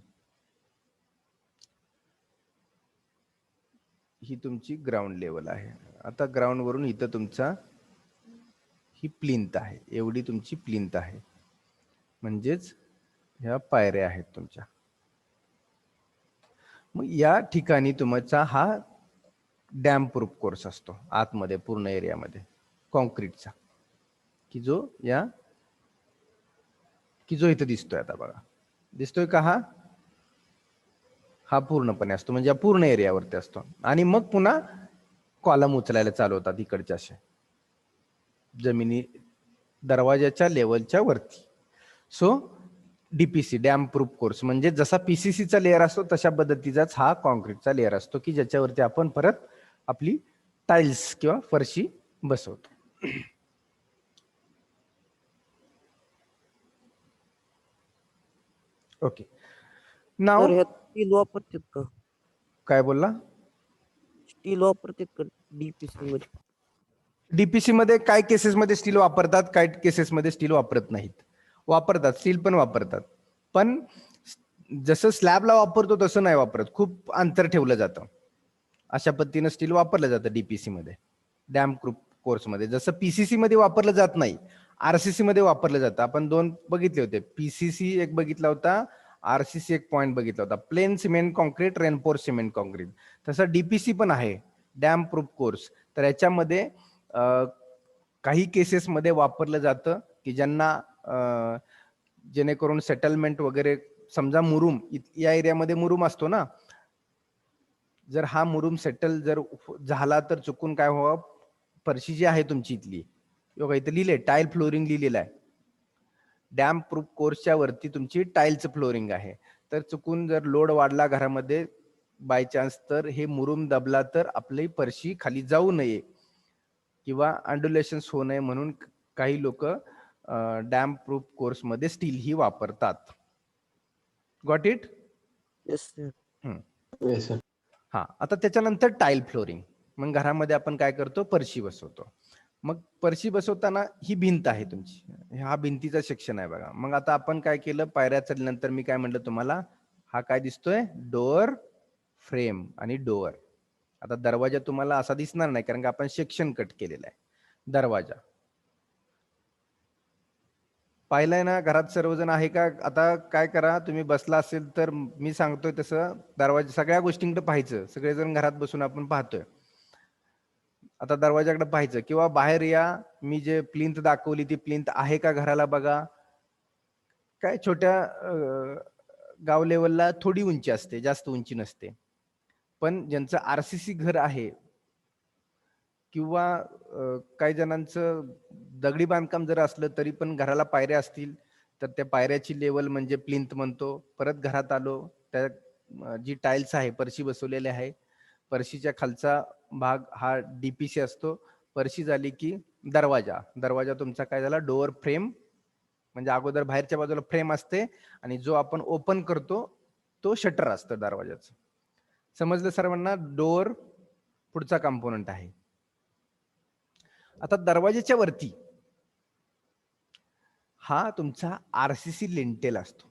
ही तुमची ग्राउंड लेवल आहे. आता ग्राउंड वरून इथं तुमचा ही प्लिंथ आहे, एवढी तुमची प्लिंथ आहे, म्हणजेच ह्या पायऱ्या आहेत तुमच्या. मग या ठिकाणी तुमचा हा डॅम प्रूफ कोर्स असतो आतमध्ये पूर्ण एरियामध्ये कॉन्क्रीटचा, की जो इथं दिसतोय. आता बघा दिसतोय का, हा पूर्णपणे असतो, म्हणजे पूर्ण एरियावरती असतो. आणि मग पुन्हा कॉलम उचलायला चालू होतात इकडच्या असे जमिनी दरवाजाच्या लेवलच्या वरती. So DPC, dam proof course, म्हणजे जसा पीसीसीचा लेअर असतो तशा पद्धतीचाच हा कॉन्क्रीटचा लेअर असतो, की ज्याच्यावरती आपण परत आपली टाइल्स किंवा फरशी बसवतो. ओके, नाव स्टील वापरतात का? काय बोलला? स्टील वापरतात का डीपीसी मध्ये? डीपीसी मध्ये काय केसेस मध्ये स्टील वापरतात, काय केसेस मध्ये स्टील वापरत नाहीत. वापरतात, स्टील पण वापरतात, पण जसं स्लॅबला वापरतो तसं नाही वापरत, खूप अंतर ठेवलं जातं. अशा पद्धतीनं स्टील वापरलं जातं डीपीसी मध्ये, डॅम प्रूफ कोर्स मध्ये. जसं पीसीसी मध्ये वापरलं जात नाही, आरसीसी मध्ये वापरलं जातं. आपण दोन बघितले होते, पीसीसी एक बघितला होता, आरसीसी एक पॉइंट बघितला होता, plain cement concrete, reinforce cement concrete. तसं डीपीसी पण आहे, डॅम प्रूफ कोर्स. तर याच्यामध्ये काही केसेस मध्ये वापरलं जातं की ज्यांना जेणेकरून सेटलमेंट वगैरे, समजा मुरुम या एरियामध्ये मुरुम असतो ना, जर हा मुरुम सेटल जर झाला तर चुकून काय व्हावं, फरशी जी आहे तुमची इथली, बघा इथं लिहिले टाईल फ्लोरिंग लिहिलेलं आहे, डॅम प्रूफ कोर्सच्या वरती तुमची टाईलचं फ्लोरिंग आहे. तर चुकून जर लोड वाढला घरामध्ये बाय चान्स, तर हे मुरुम दबला तर आपली फरशी खाली जाऊ नये किंवा अंडुलेशन्स होऊ नये म्हणून काही लोक डॅम प्रूफ कोर्स मध्ये स्टील ही वापरतात. Got it? Yes sir. Yes sir. हा, आता त्याच्यानंतर टाईल फ्लोरिंग. मग घरामध्ये आपण काय करतो, फरशी बसवतो. मग फरशी बसवताना ही भिंत आहे तुमची, हा भिंतीचा सेक्शन आहे बघा. मग आता आपण काय केलं, पायऱ्या चढल्यानंतर मी काय म्हणलं तुम्हाला, हा काय दिसतोय, डोअर फ्रेम आणि डोअर. आता दरवाजा तुम्हाला असा दिसणार नाही कारण का आपण सेक्शन कट केलेला आहे. दरवाजा पाहिलाय ना घरात सर्वजण आहे का? आता काय करा, तुम्ही बसला असेल तर मी सांगतोय तसं दरवाजा सगळ्या गोष्टींकडे पाहायचं. सगळेजण घरात बसून आपण पाहतोय. आता दरवाजाकडे पाहायचं किंवा बाहेर या, मी जे प्लिंथ दाखवली ती प्लिंथ आहे का घराला बघा. काय छोट्या गाव लेवलला थोडी उंची असते, जास्त उंची नसते. पण ज्यांचं आरसीसी घर आहे किंवा काही जणांचं दगडी बांधकाम जर असलं तरी पण घराला पायऱ्या असतील तर त्या पायऱ्याची लेवल म्हणजे प्लिंथ म्हणतो. परत घरात आलो, त्या जी टाइल्स आहे, फरशी बसवलेली आहे, फरशीच्या खालचा भाग हा डीपीसी असतो. फरशी झाली की दरवाजा तुमचा काय झाला, डोअर फ्रेम, म्हणजे अगोदर बाहेरच्या बाजूला फ्रेम असते आणि जो आपण ओपन करतो तो शटर असतं दरवाजाचं. समजलं सर्वांना? डोअर पुढचा कंपोनंट आहे. आता दरवाजाच्या वरती हा तुमचा आरसीसी लिंटेल असतो.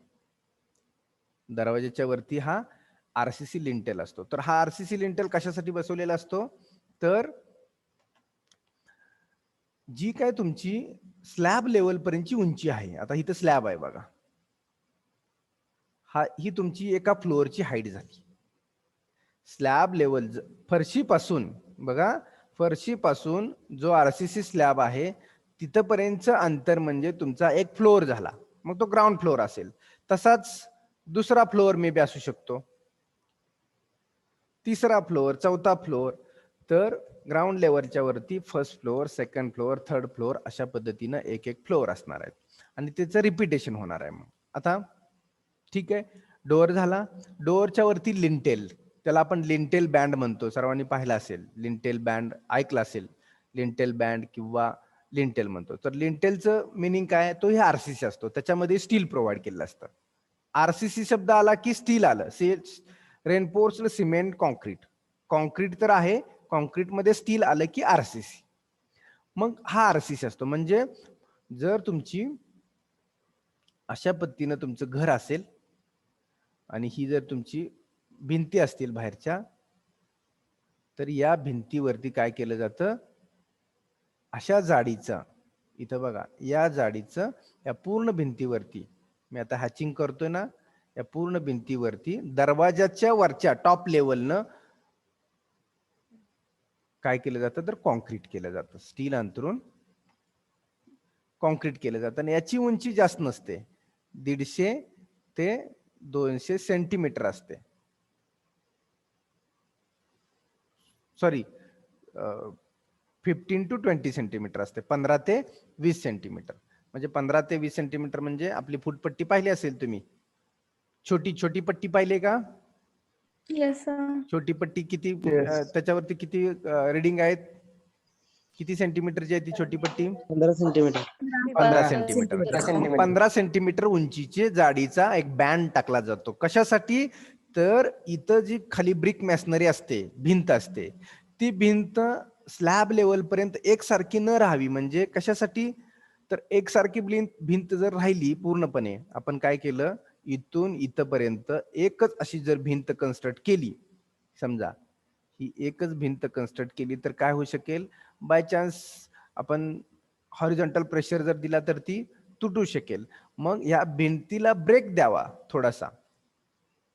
दरवाजाच्या वरती हा आरसीसी लिंटेल असतो. तर हा आरसीसी लिंटेल कशासाठी बसवलेला असतो, तर जी काय तुमची स्लॅब लेवल पर्यंतची उंची आहे, आता इथं स्लॅब आहे बघा, ही तुमची एका फ्लोअरची हाईट झाली. स्लॅब लेवल फरशीपासून बघा, फरशीपासून जो आरसीसी स्लॅब आहे तिथपर्यंतचं अंतर म्हणजे तुमचा एक फ्लोअर झाला. मग तो ग्राउंड फ्लोअर असेल. तसाच दुसरा फ्लोअर मे बी असू शकतो, तिसरा फ्लोअर, चौथा फ्लोअर. तर ग्राउंड लेवलच्या वरती first floor, second floor, third floor अशा पद्धतीनं एक एक फ्लोअर असणार आहेत आणि त्याचं रिपिटेशन होणार आहे. मग आता ठीक आहे, डोअर झाला. डोअरच्या वरती लिंटेल, त्याला आपण लिंटेल बँड म्हणतो. सर्वांनी पाहिलं असेल, लिंटेल बँड ऐकलं असेल, लिंटेल बँड किंवा लिंटेल म्हणतो. तर लिंटेलचं मिनिंग काय, तो हे आरसीसी असतो, त्याच्यामध्ये स्टील प्रोव्हाइड केलेलं असतं. आरसीसी शब्द आला की स्टील आलं. रेनफोर्स्ड सिमेंट कॉन्क्रीट, कॉन्क्रीट तर आहे, कॉन्क्रीटमध्ये स्टील आलं की आरसीसी. मग हा आरसीसी असतो. म्हणजे जर तुमची अशा पद्धतीनं तुमचं घर असेल आणि ही जर तुमची भिंती असतील बाहेरच्या, तर या भिंतीवरती काय केलं जातं, अशा जाडीचा, इथं बघा या जाडीचं या पूर्ण भिंतीवरती, मी आता हॅचिंग करतोय ना, या पूर्ण भिंतीवरती दरवाजाच्या वरच्या टॉप लेवलनं काय केलं जातं, तर कॉन्क्रीट केलं जातं. स्टील अंतरून कॉन्क्रीट केलं जातं आणि याची उंची जास्त नसते, 150 ते 200 सेंटीमीटर असते. सॉरी, 15 to 20 सेंटीमीटर असते, 15 ते 20 सेंटीमीटर. म्हणजे 15 ते 20 सेंटीमीटर म्हणजे आपली फुटपट्टी पाहिली असेल तुम्ही, छोटी पट्टी पाहिली का? Yes sir. छोटी पट्टी किती, Yes. त्याच्यावरती किती रिडिंग आहेत, किती सेंटीमीटरची आहे ती छोटी पट्टी? 15 सेंटीमीटर. 15 सेंटीमीटर. 15 सेंटीमीटर उंचीचे जाडीचा एक बँड टाकला जातो. कशासाठी, तर इथं जी खाली ब्रिक मॅशनरी असते, भिंत असते, ती भिंत स्लॅब लेवल पर्यंत एकसारखी न राहावी. म्हणजे कशासाठी, तर एकसारखी भिंत जर राहिली पूर्णपणे, आपण काय केलं, इथून इथपर्यंत एकच अशी जर भिंत कन्स्ट्रक्ट केली, समजा ही एकच भिंत कन्स्ट्रक्ट केली, तर काय होऊ शकेल, बाय चान्स आपण हॉरिझॉन्टल प्रेशर जर दिला तर ती तुटू शकेल. मग या भिंतीला ब्रेक द्यावा, थोडासा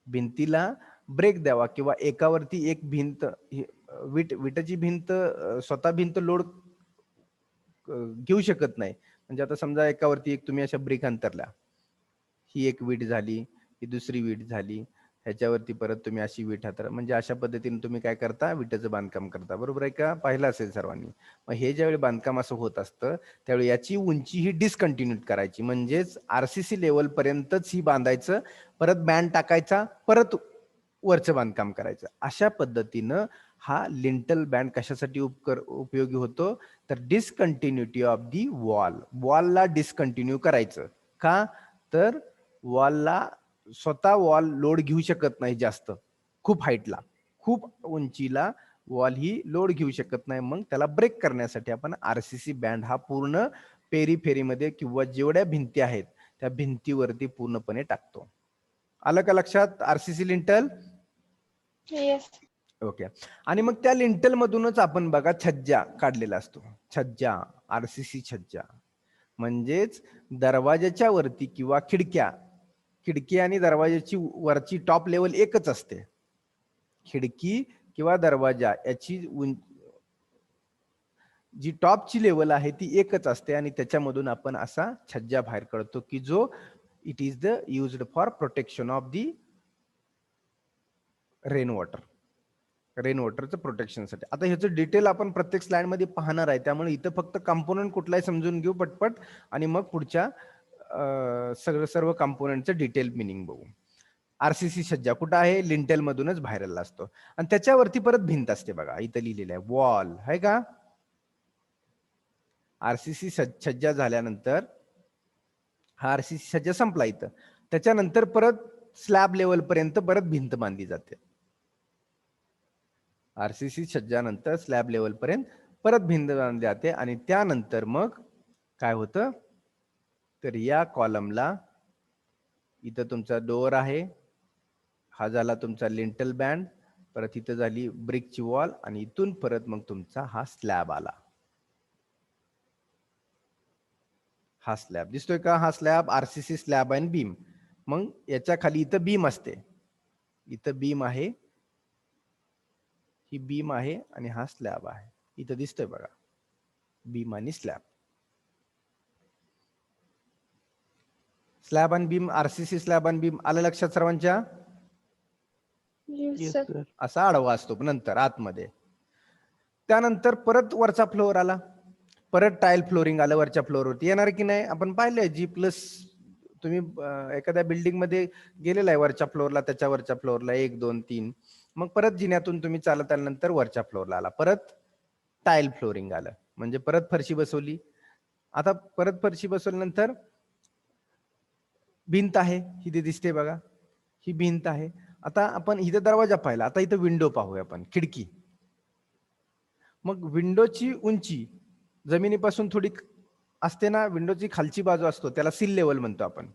भिंतीला ब्रेक द्यावा, किंवा एकावरती एक भिंत, विटाची भिंत स्वतः भिंत लोड घेऊ शकत नाही. म्हणजे आता समजा एकावरती एक तुम्ही अशा ब्रिक अंतरल्या, ही एक वीट झाली, ही दुसरी वीट झाली, ह्याच्यावरती परत तुम्ही अशी वीट हातर, म्हणजे अशा पद्धतीने तुम्ही काय करता, विटाचं बांधकाम करता. बरोबर आहे का? पाहिलं असेल सर्वांनी. मग हे ज्यावेळी बांधकाम असं होत असतं त्यावेळी याची उंची ही डिस्कंटिन्यूट करायची, म्हणजेच आरसीसी लेवल पर्यंतच ही बांधायचं, परत बँड टाकायचा, परत वरचं बांधकाम करायचं. अशा पद्धतीनं हा लिंटल बँड कशासाठी उपयोगी होतो, तर डिस्कंटिन्युटी ऑफ दी वॉलला डिस्कंटिन्यू करायचं. का, तर वॉलला स्वतः वॉल लोड घेऊ शकत नाही जास्त, खूप हाईटला, खूप उंचीला वॉल ही लोड घेऊ शकत नाही. मग त्याला ब्रेक करण्यासाठी आपण आरसीसी बँड हा पूर्ण पेरीफेरीमध्ये किंवा जेवढ्या भिंती आहेत त्या भिंतीवरती पूर्णपणे टाकतो. आलं का लक्षात आरसीसी लिंटल? येस. ओके. आणि मग त्या लिंटल मधूनच आपण बघा छज्जा काढलेला असतो. छज्जा, आरसीसी छज्जा म्हणजेच दरवाजाच्या वरती किंवा खिडकी आणि दरवाजाची वरची टॉप लेवल एकच असते. खिडकी किंवा दरवाजा याची जी टॉपची लेवल आहे ती एकच असते आणि त्याच्यामधून आपण असा छज्जा बाहेर काढतो की जो it is the used for protection of the rain वॉटरचं प्रोटेक्शनसाठी. आता ह्याचं डिटेल आपण प्रत्येक स्लाइड मध्ये पाहणार आहे, त्यामुळे इथं फक्त कंपोनंट कुठलाही समजून घेऊ पटपट आणि मग पुढच्या सर्व कंपोनंटचं डिटेल मिनिंग बघू. आरसीसी सज्जा कुठं आहे? लिंटेल मधूनच बाहेर असतो आणि त्याच्यावरती परत भिंत असते बघा, इथं लिहिलेलं आहे वॉल आहे का. आरसीसी सज्जा झाल्यानंतर हा आरसीसी सज्जा संपला इथं, त्याच्यानंतर परत स्लॅब लेवल पर्यंत परत भिंत बांधली जाते. आरसीसी सज्जानंतर स्लॅब लेवल पर्यंत परत भिंत बांधली जाते आणि त्यानंतर मग काय होतं तर या कॉलमला इथं तुमचा डोअर आहे, हा झाला तुमचा लिंटल बँड, परत इथं झाली ब्रिकची वॉल आणि इथून परत मग तुमचा हा स्लॅब आला. हा स्लॅब दिसतोय का? हा स्लॅब आरसीसी स्लॅब आणि बीम. मग याच्या खाली इथं बीम असते, इथं बीम आहे, ही बीम आहे आणि हा स्लॅब आहे. इथं दिसतोय बघा बीम आणि स्लॅब. स्लॅब आणि बीम, आरसीसी स्लॅब आणि बीम आलं लक्षात सर्वांच्या? Yes, yes sir. सर. असा आडवा असतो नंतर आतमध्ये. त्यानंतर परत वरचा फ्लोअर आला, परत टाईल फ्लोरिंग आलं वरच्या फ्लोअरवरती. येणार की नाही? आपण पाहिलंय G+. तुम्ही एखाद्या बिल्डिंग मध्ये गेलेला आहे वरच्या फ्लोअरला, त्याच्या वरच्या फ्लोअरला 1 2 3, मग परत जिन्यातून तुम्ही चालत आल्यानंतर वरच्या फ्लोअरला आला, परत टाईल फ्लोरिंग आलं, म्हणजे परत फरशी बसवली. आता परत फरशी बसवल्यानंतर भिंत आहे, इथे दिसते बघा, ही भिंत आहे. आता आपण इथं दरवाजा पाहिला, आता इथं विंडो पाहूया आपण, खिडकी. मग विंडोची उंची जमिनीपासून थोडी असते ना, विंडोची खालची बाजू असतो त्याला सील लेवल म्हणतो आपण.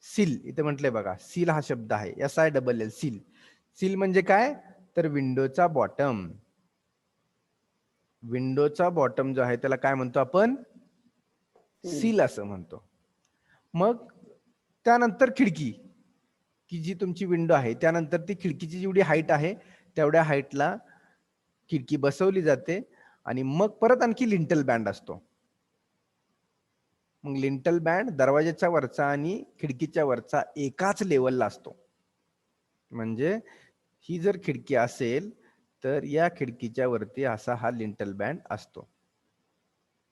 सील इथे म्हटलंय बघा, सील हा शब्द आहे, SILL सील. सील म्हणजे काय तर विंडोचा बॉटम. विंडोचा बॉटम जो आहे त्याला काय म्हणतो आपण? सील असं म्हणतो. मग त्यानंतर खिडकी, की जी तुमची विंडो आहे, त्यानंतर ती खिडकीची जेवढी हाईट आहे तेवढ्या हाईटला खिडकी बसवली जाते आणि मग परत आणखी लिंटल बँड असतो. मग लिंटल बँड दरवाजाच्या वरचा आणि खिडकीच्या वरचा एकाच लेवलला असतो. म्हणजे ही जर खिडकी असेल तर या खिडकीच्या वरती असा हा लिंटल बँड असतो,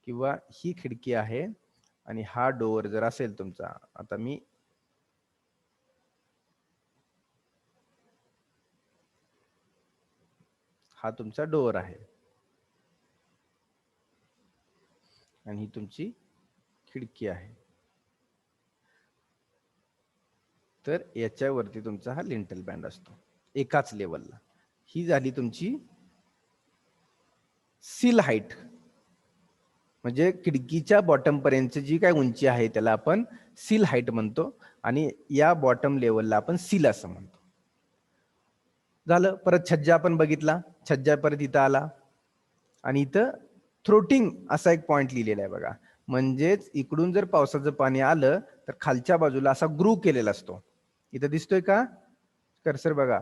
किंवा ही खिडकी आहे आणि हा डोअर जर असेल तुमचा, आता मी हा तुमचा डोअर आहे आणि ही तुमची खिडकी आहे, तर याच्यावरती तुमचा हा लिंटल बँड असतो एकाच लेवलला. ही झाली तुमची सील हाईट, म्हणजे खिडकीच्या बॉटम पर्यंतची जी काय उंची आहे त्याला आपण सील हाईट म्हणतो आणि या बॉटम लेवलला आपण सील असं म्हणतो. झालं. परत छज्जा आपण बघितला, छज्जा परत इथं आला आणि इथं थ्रोटिंग असा एक पॉइंट लिहिलेला आहे बघा, म्हणजेच इकडून जर पावसाचं पाणी आलं तर खालच्या बाजूला असा ग्रूव्ह केलेला असतो. इथं दिसतोय का कर्सर बघा,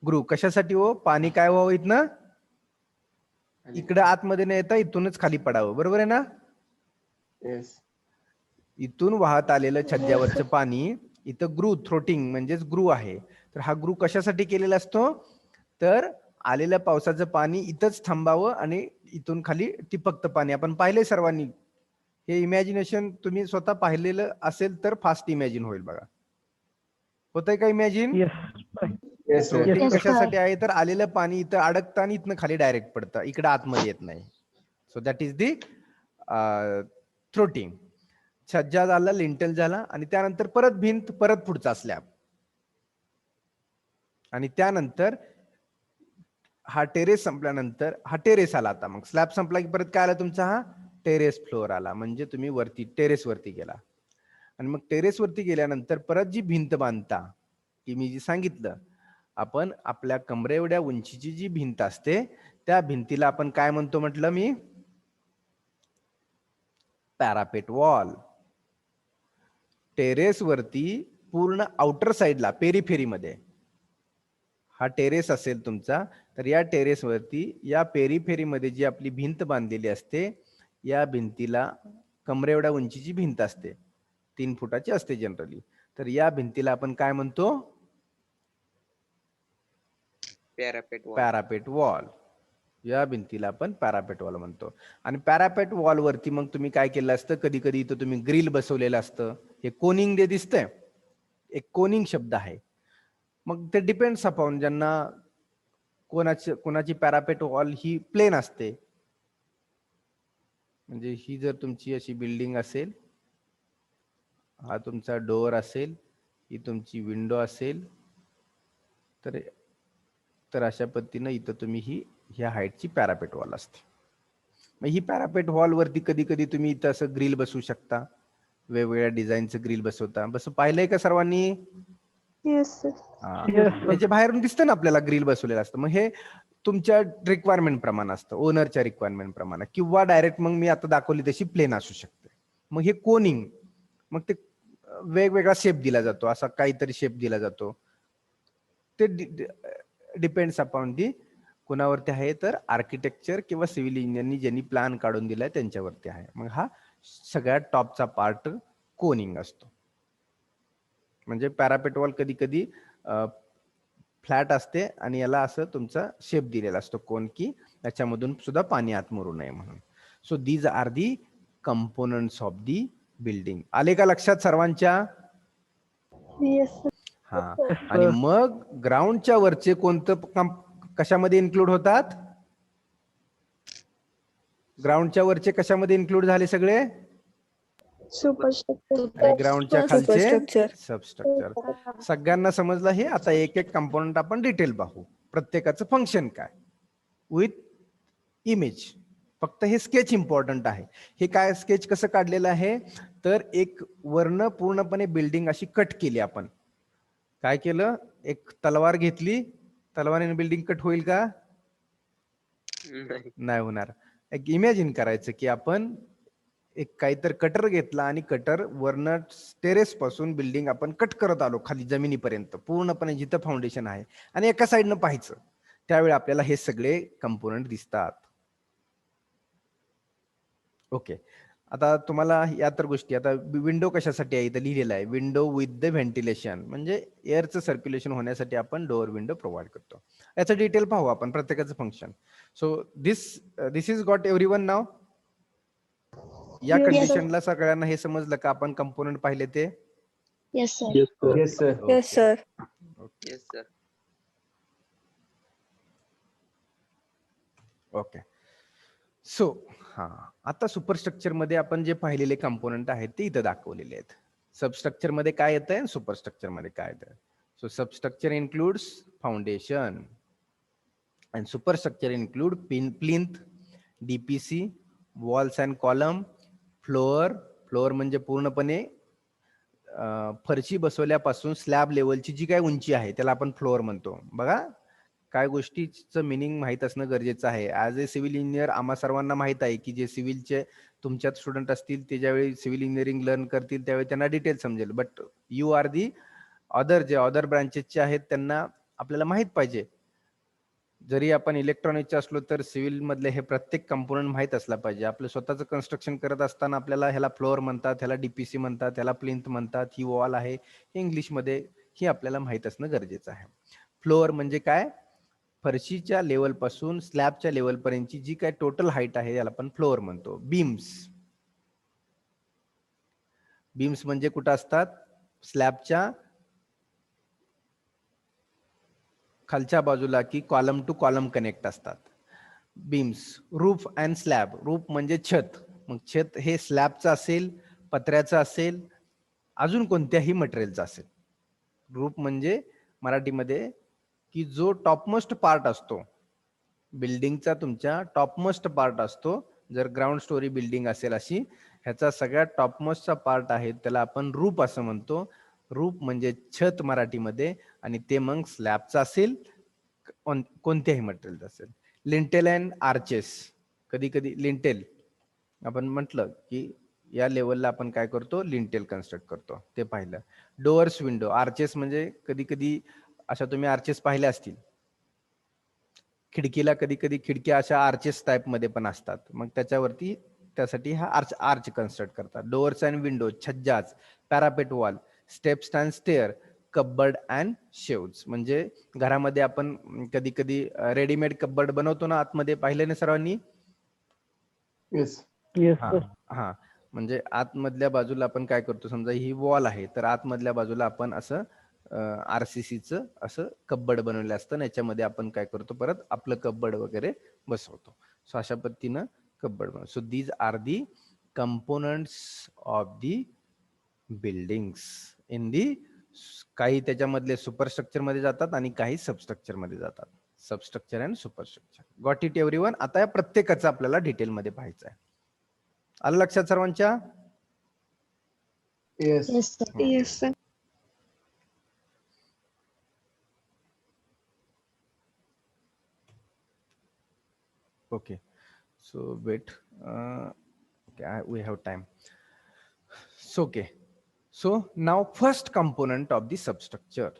ग्रूव्ह कशासाठी हो? पाणी काय व्हावं इथनं इकडं आतमध्ये न येता इथूनच खाली पडावं, बरोबर आहे ना? इथून वाहत आलेलं छज्ज्यावरचं पाणी इथं ग्रूव्ह, थ्रोटिंग म्हणजेच ग्रूव्ह आहे. तर हा ग्रूव्ह कशासाठी केलेला असतो तर आलेल्या पावसाचं पाणी इथंच थांबावं आणि इथून खाली टिपकतं पाणी. आपण पाहिलंय सर्वांनी, हे इमॅजिनेशन तुम्ही स्वतः पाहिलेलं असेल तर फास्ट इमॅजिन होईल बघा. होतंय का imagine? Yes, sir. थ्रोटिंग Yes, sir. कशासाठी आहे तर आलेलं पाणी इथं अडकतं आणि इथनं खाली डायरेक्ट पडतं, इकडे आतमध्ये येत नाही. So that is the throating. छज्जा झाला, लिंटल झाला आणि त्यानंतर परत भिंत, परत पुढचा स्लॅब आणि त्यानंतर हा टेरेस संपल्यानंतर हा टेरेस आला. आता मग स्लॅब संपला की परत काय आला तुमचा हा टेरेस फ्लोअर आला, म्हणजे तुम्ही वरती टेरेस वरती गेला. आणि मग टेरेस वरती गेल्यानंतर परत जी भिंत बांधता, की मी जी सांगितलं आपण आपल्या कमरे एवढ्या उंचीची जी भिंत असते त्या भिंतीला आपण काय म्हणतो म्हटलं मी? Parapet wall. टेरेस वरती पूर्ण आउटर साइडला पेरिफेरीमध्ये हा टेरेस असेल तुमचा, तर या टेरेसवरती या पेरीफेरीमध्ये जी आपली भिंत बांधलेली असते, या भिंतीला कमरे एवढ्या उंचीची भिंत असते, 3 फुटाची असते जनरली. तर या भिंतीला आपण काय म्हणतो? Parapet wall. या भिंतीला आपण पॅरापेट वॉल म्हणतो. आणि पॅरापेट वॉल वरती मग तुम्ही काय केलं असतं, कधी कधी इथं तुम्ही ग्रिल बसवलेलं असतं. हे कोनिंग जे दिसतंय, एक कोनिंग शब्द आहे. मग ते डिपेंड्स अपॉन ज्यांना कोणाची पॅरापेट वॉल ही प्लेन असते. म्हणजे ही जर तुमची अशी बिल्डिंग असेल, हा तुमचा डोअर असेल, ही तुमची विंडो असेल, तर अशा पद्धतीनं इथं तुम्ही ह्या हाईटची पॅरापेट वॉल असते. मग ही पॅरापेट वॉल वरती कधी कधी तुम्ही इथं असं ग्रिल बसवू शकता, वेगवेगळ्या डिझाईनचं ग्रिल बसवता. पाहिलंय का सर्वांनी? Yes, sir. याच्या बाहेरून दिसतं ना आपल्याला ग्रिल बसवलेलं असतं. मग हे तुमच्या रिक्वायरमेंट प्रमाणे असतं, ओनरच्या रिक्वायरमेंट प्रमाणे, किंवा डायरेक्ट मग मी आता दाखवली तशी प्लेन असू शकते. मग हे कोनिंग, मग ते वेगवेगळा शेप दिला जातो, असा काहीतरी शेप दिला जातो. ते डिपेंड्स अपॉन दी कोणावरती आहे, तर आर्किटेक्चर किंवा सिव्हिल इंजिनियरनी ज्यांनी प्लॅन काढून दिलाय त्यांच्यावरती आहे. मग हा सगळ्यात टॉपचा पार्ट कोनिंग असतो. म्हणजे पॅरापेट वॉल कधी कधी फ्लॅट असते आणि याला असं तुमचा शेप दिलेला असतो कोन, की याच्यामधून सुद्धा पाणी आत मुरू नये म्हणून. So these are the components of the building. आले का लक्षात सर्वांच्या? Yes, sir. हा. आणि मग ग्राउंडच्या वरचे कोणतं कशामध्ये इन्क्लूड होतात? ग्राउंडच्या वरचे कशामध्ये इन्क्लूड झाले सगळे? Superstructure. आणि ग्राउंडच्या खालचे सबस्ट्रक्चर. सगळ्यांना समजलं हे? आता एक एक कंपोनंट आपण डिटेल पाहू, प्रत्येकाचं फंक्शन काय विथ इमेज. फक्त हे स्केच इम्पॉर्टंट आहे. हे काय स्केच कसं काढलेलं आहे, तर एक वर्ण पूर्णपणे बिल्डिंग अशी कट केली आपण. काय केलं, एक तलवार घेतली, तलवारीने बिल्डिंग कट होईल का? नाही होणार. एक इमॅजिन करायचं की आपण एक काहीतरी कटर घेतला आणि कटर वर्ण टेरेस पासून बिल्डिंग आपण कट करत आलो खाली जमिनीपर्यंत, पूर्णपणे जिथं फाउंडेशन आहे, आणि एका साईडनं पाहायचं, त्यावेळी आपल्याला हे सगळे कंपोनंट दिसतात. ओके. आता तुम्हाला या तर गोष्टी, आता विंडो कशासाठी आहे इथं लिहिलेलं आहे, विंडो विथ द व्हेंटिलेशन, म्हणजे एअरचं सर्क्युलेशन होण्यासाठी आपण डोअर विंडो प्रोव्हाइड करतो. याचं डिटेल पाहू आपण, प्रत्येकाचं function. So this is got everyone now. या कंडिशनला सगळ्यांना हे समजलं का आपण कंपोनंट पाहिले ते? Yes, sir. Yes, sir. Yes, sir. Okay. So आता सुपरस्ट्रक्चर मध्ये आपण जे पाहिलेले कंपोनंट आहेत ते इथं दाखवलेले आहेत. सबस्ट्रक्चर मध्ये काय येतंय, सुपरस्ट्रक्चर मध्ये काय येतंय. So substructure includes foundation and superstructure include plinth, DPC, walls and column, floor म्हणजे पूर्णपणे फरशी बसवल्यापासून स्लॅब लेवलची जी काय उंची आहे त्याला आपण फ्लोअर म्हणतो. बघा, काय गोष्टीचं मिनिंग माहित असणं गरजेचं आहे. ऍज ए सिव्हिल इंजिनियर आम्हा सर्वांना माहित आहे की जे सिव्हिलचे तुमच्यात स्टुडंट असतील ते ज्यावेळी सिव्हिल इंजिनिअरिंग लर्न करतील त्यावेळी त्यांना डिटेल समजेल. But you are the other ब्रांचेसचे आहेत, त्यांना आपल्याला माहित पाहिजे. जरी आपण इलेक्ट्रॉनिकचे असलो तर सिव्हिल मधले हे प्रत्येक कंपोनंट माहित असला पाहिजे. आपलं स्वतःचं कन्स्ट्रक्शन करत असताना आपल्याला ह्याला फ्लोअर म्हणतात, ह्याला डीपीसी म्हणतात, ह्याला प्लिंथ म्हणतात, ही वॉल आहे, इंग्लिशमध्ये ही आपल्याला माहित असणं गरजेचं आहे. फ्लोअर म्हणजे काय, फरशीच्या लेवल पासून स्लॅबच्या लेवल पर्यंतची जी काय टोटल हाईट आहे याला आपण फ्लोअर म्हणतो. बीम्स म्हणजे कुठं असतात, स्लॅबच्या खालच्या बाजूला की कॉलम टू कॉलम कनेक्ट असतात beams. Roof and slab, roof म्हणजे छत, मग छत हे स्लॅबचं असेल, पत्र्याचं असेल, अजून कोणत्याही मटेरियलचं असेल. रूफ म्हणजे मराठीमध्ये की जो टॉपमोस्ट पार्ट असतो बिल्डिंगचा, तुमच्या टॉपमोस्ट पार्ट असतो. जर ग्राउंड स्टोरी बिल्डिंग असेल अशी, ह्याचा सगळ्यात टॉपमोस्टचा पार्ट आहे त्याला आपण रूफ असं म्हणतो. रूफ म्हणजे छत मराठीमध्ये, आणि ते मग स्लॅबचं असेल, कोणत्याही मटेरियल असेल. लिंटेल अँड आर्चेस, कधी कधी लिंटेल आपण म्हटलं की या लेवलला आपण काय करतो, लिंटेल कन्स्ट्रक्ट करतो, ते पाहिलं. डोअर्स, विंडो, आर्चेस म्हणजे कधी कधी अशा तुम्ही आर्चेस पाहिले असतील खिडकीला कधी कधी खिडक्या अशा आर्चेस टाईप मध्ये पण असतात, मग त्याच्यावरती त्यासाठी हा आर्च कन्स्ट्रक्ट करतात. डोअर्स अँड विंडोज, छज्जाच, parapet wall, steps and stair, cupboard and शेव्ज. म्हणजे घरामध्ये आपण कधी कधी रेडीमेड कबर्ड बनवतो ना आतमध्ये, पाहिले ना सर्वांनी? Yes, हा sir. हा. म्हणजे आतमधल्या बाजूला आपण काय करतो, समजा ही वॉल आहे तर आतमधल्या बाजूला आपण असं आरसीसीचं असं कब्बड बनवलं असतं, याच्यामध्ये आपण काय करतो, परत आपलं कब्बड वगैरे बसवतो. सो अशा पद्धतीनं कब्बड बनवतो. So these are the components of the buildings in the. काही त्याच्यामधले सुपरस्ट्रक्चर मध्ये जातात आणि काही सबस्ट्रक्चर मध्ये जातात. Substructure and superstructure. Got it everyone? आता या प्रत्येकाचं आपल्याला डिटेल मध्ये पाहायचं आहे. आलं लक्षात सर्वांच्या? Yes. Yes, sir. Yes, sir. Okay, so wait, okay, we have time. So okay, so now first component of the substructure.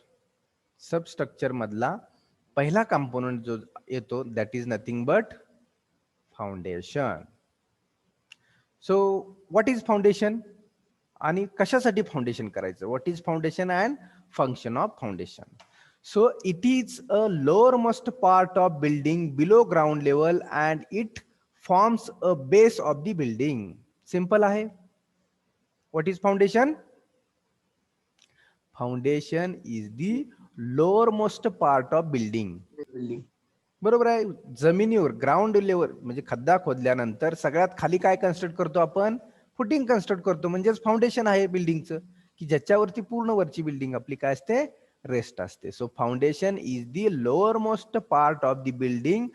Substructure मधला पहिला component जो येतो, that is nothing but foundation. So what is foundation आणि कशासाठी foundation करायचं? What is foundation and function of foundation? So it is a lowermost part of building below ground level and it forms a base of the building. Simple आहे. What is foundation? Foundation is the lowermost part of building. Building. बरोबर आहे. जमिनीवर ground level म्हणजे खड्डा खोदल्यानंतर सगळ्यात खाली काय construct करतो आपण? फुटिंग कन्स्ट्रक्ट करतो, म्हणजेच फाउंडेशन आहे बिल्डिंगचं, की ज्याच्यावरती पूर्ण वरची बिल्डिंग आपली काय असते? रेस्ट असते. So foundation is the lower most part of the building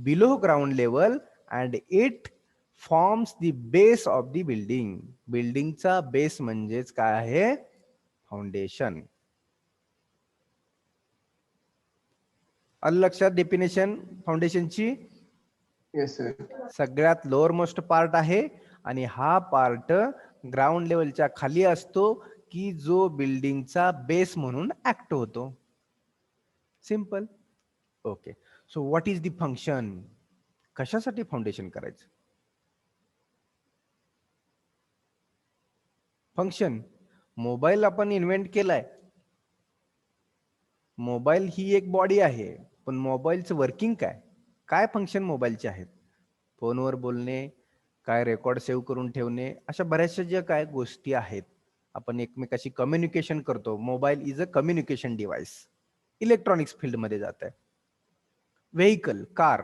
below ground level and it forms the base of the building. बिल्डिंगचा बेस म्हणजेच काय आहे? फाउंडेशन. आलं लक्षात डेफिनेशन फाउंडेशनची? Yes, sir. सगळ्यात लोअर मोस्ट पार्ट आहे आणि हा पार्ट ग्राउंड लेवलच्या खाली असतो, की जो बिल्डिंगचा बेस म्हणून ऍक्ट होतो. Simple. Okay, so what is the function? कशासाठी फाउंडेशन करायचं? फंक्शन. मोबाईल आपण इन्व्हेंट केलाय. मोबाईल ही एक बॉडी आहे, पण मोबाईलचं वर्किंग काय? काय फंक्शन मोबाईलचे आहेत? फोनवर बोलणे, काय रेकॉर्ड सेव्ह करून ठेवणे, अशा बऱ्याचशा ज्या काय गोष्टी आहेत, आपण एकमेकाशी कम्युनिकेशन करतो. Mobile is a communication device. Electronics field मध्ये जात आहे. व्हेकल, कार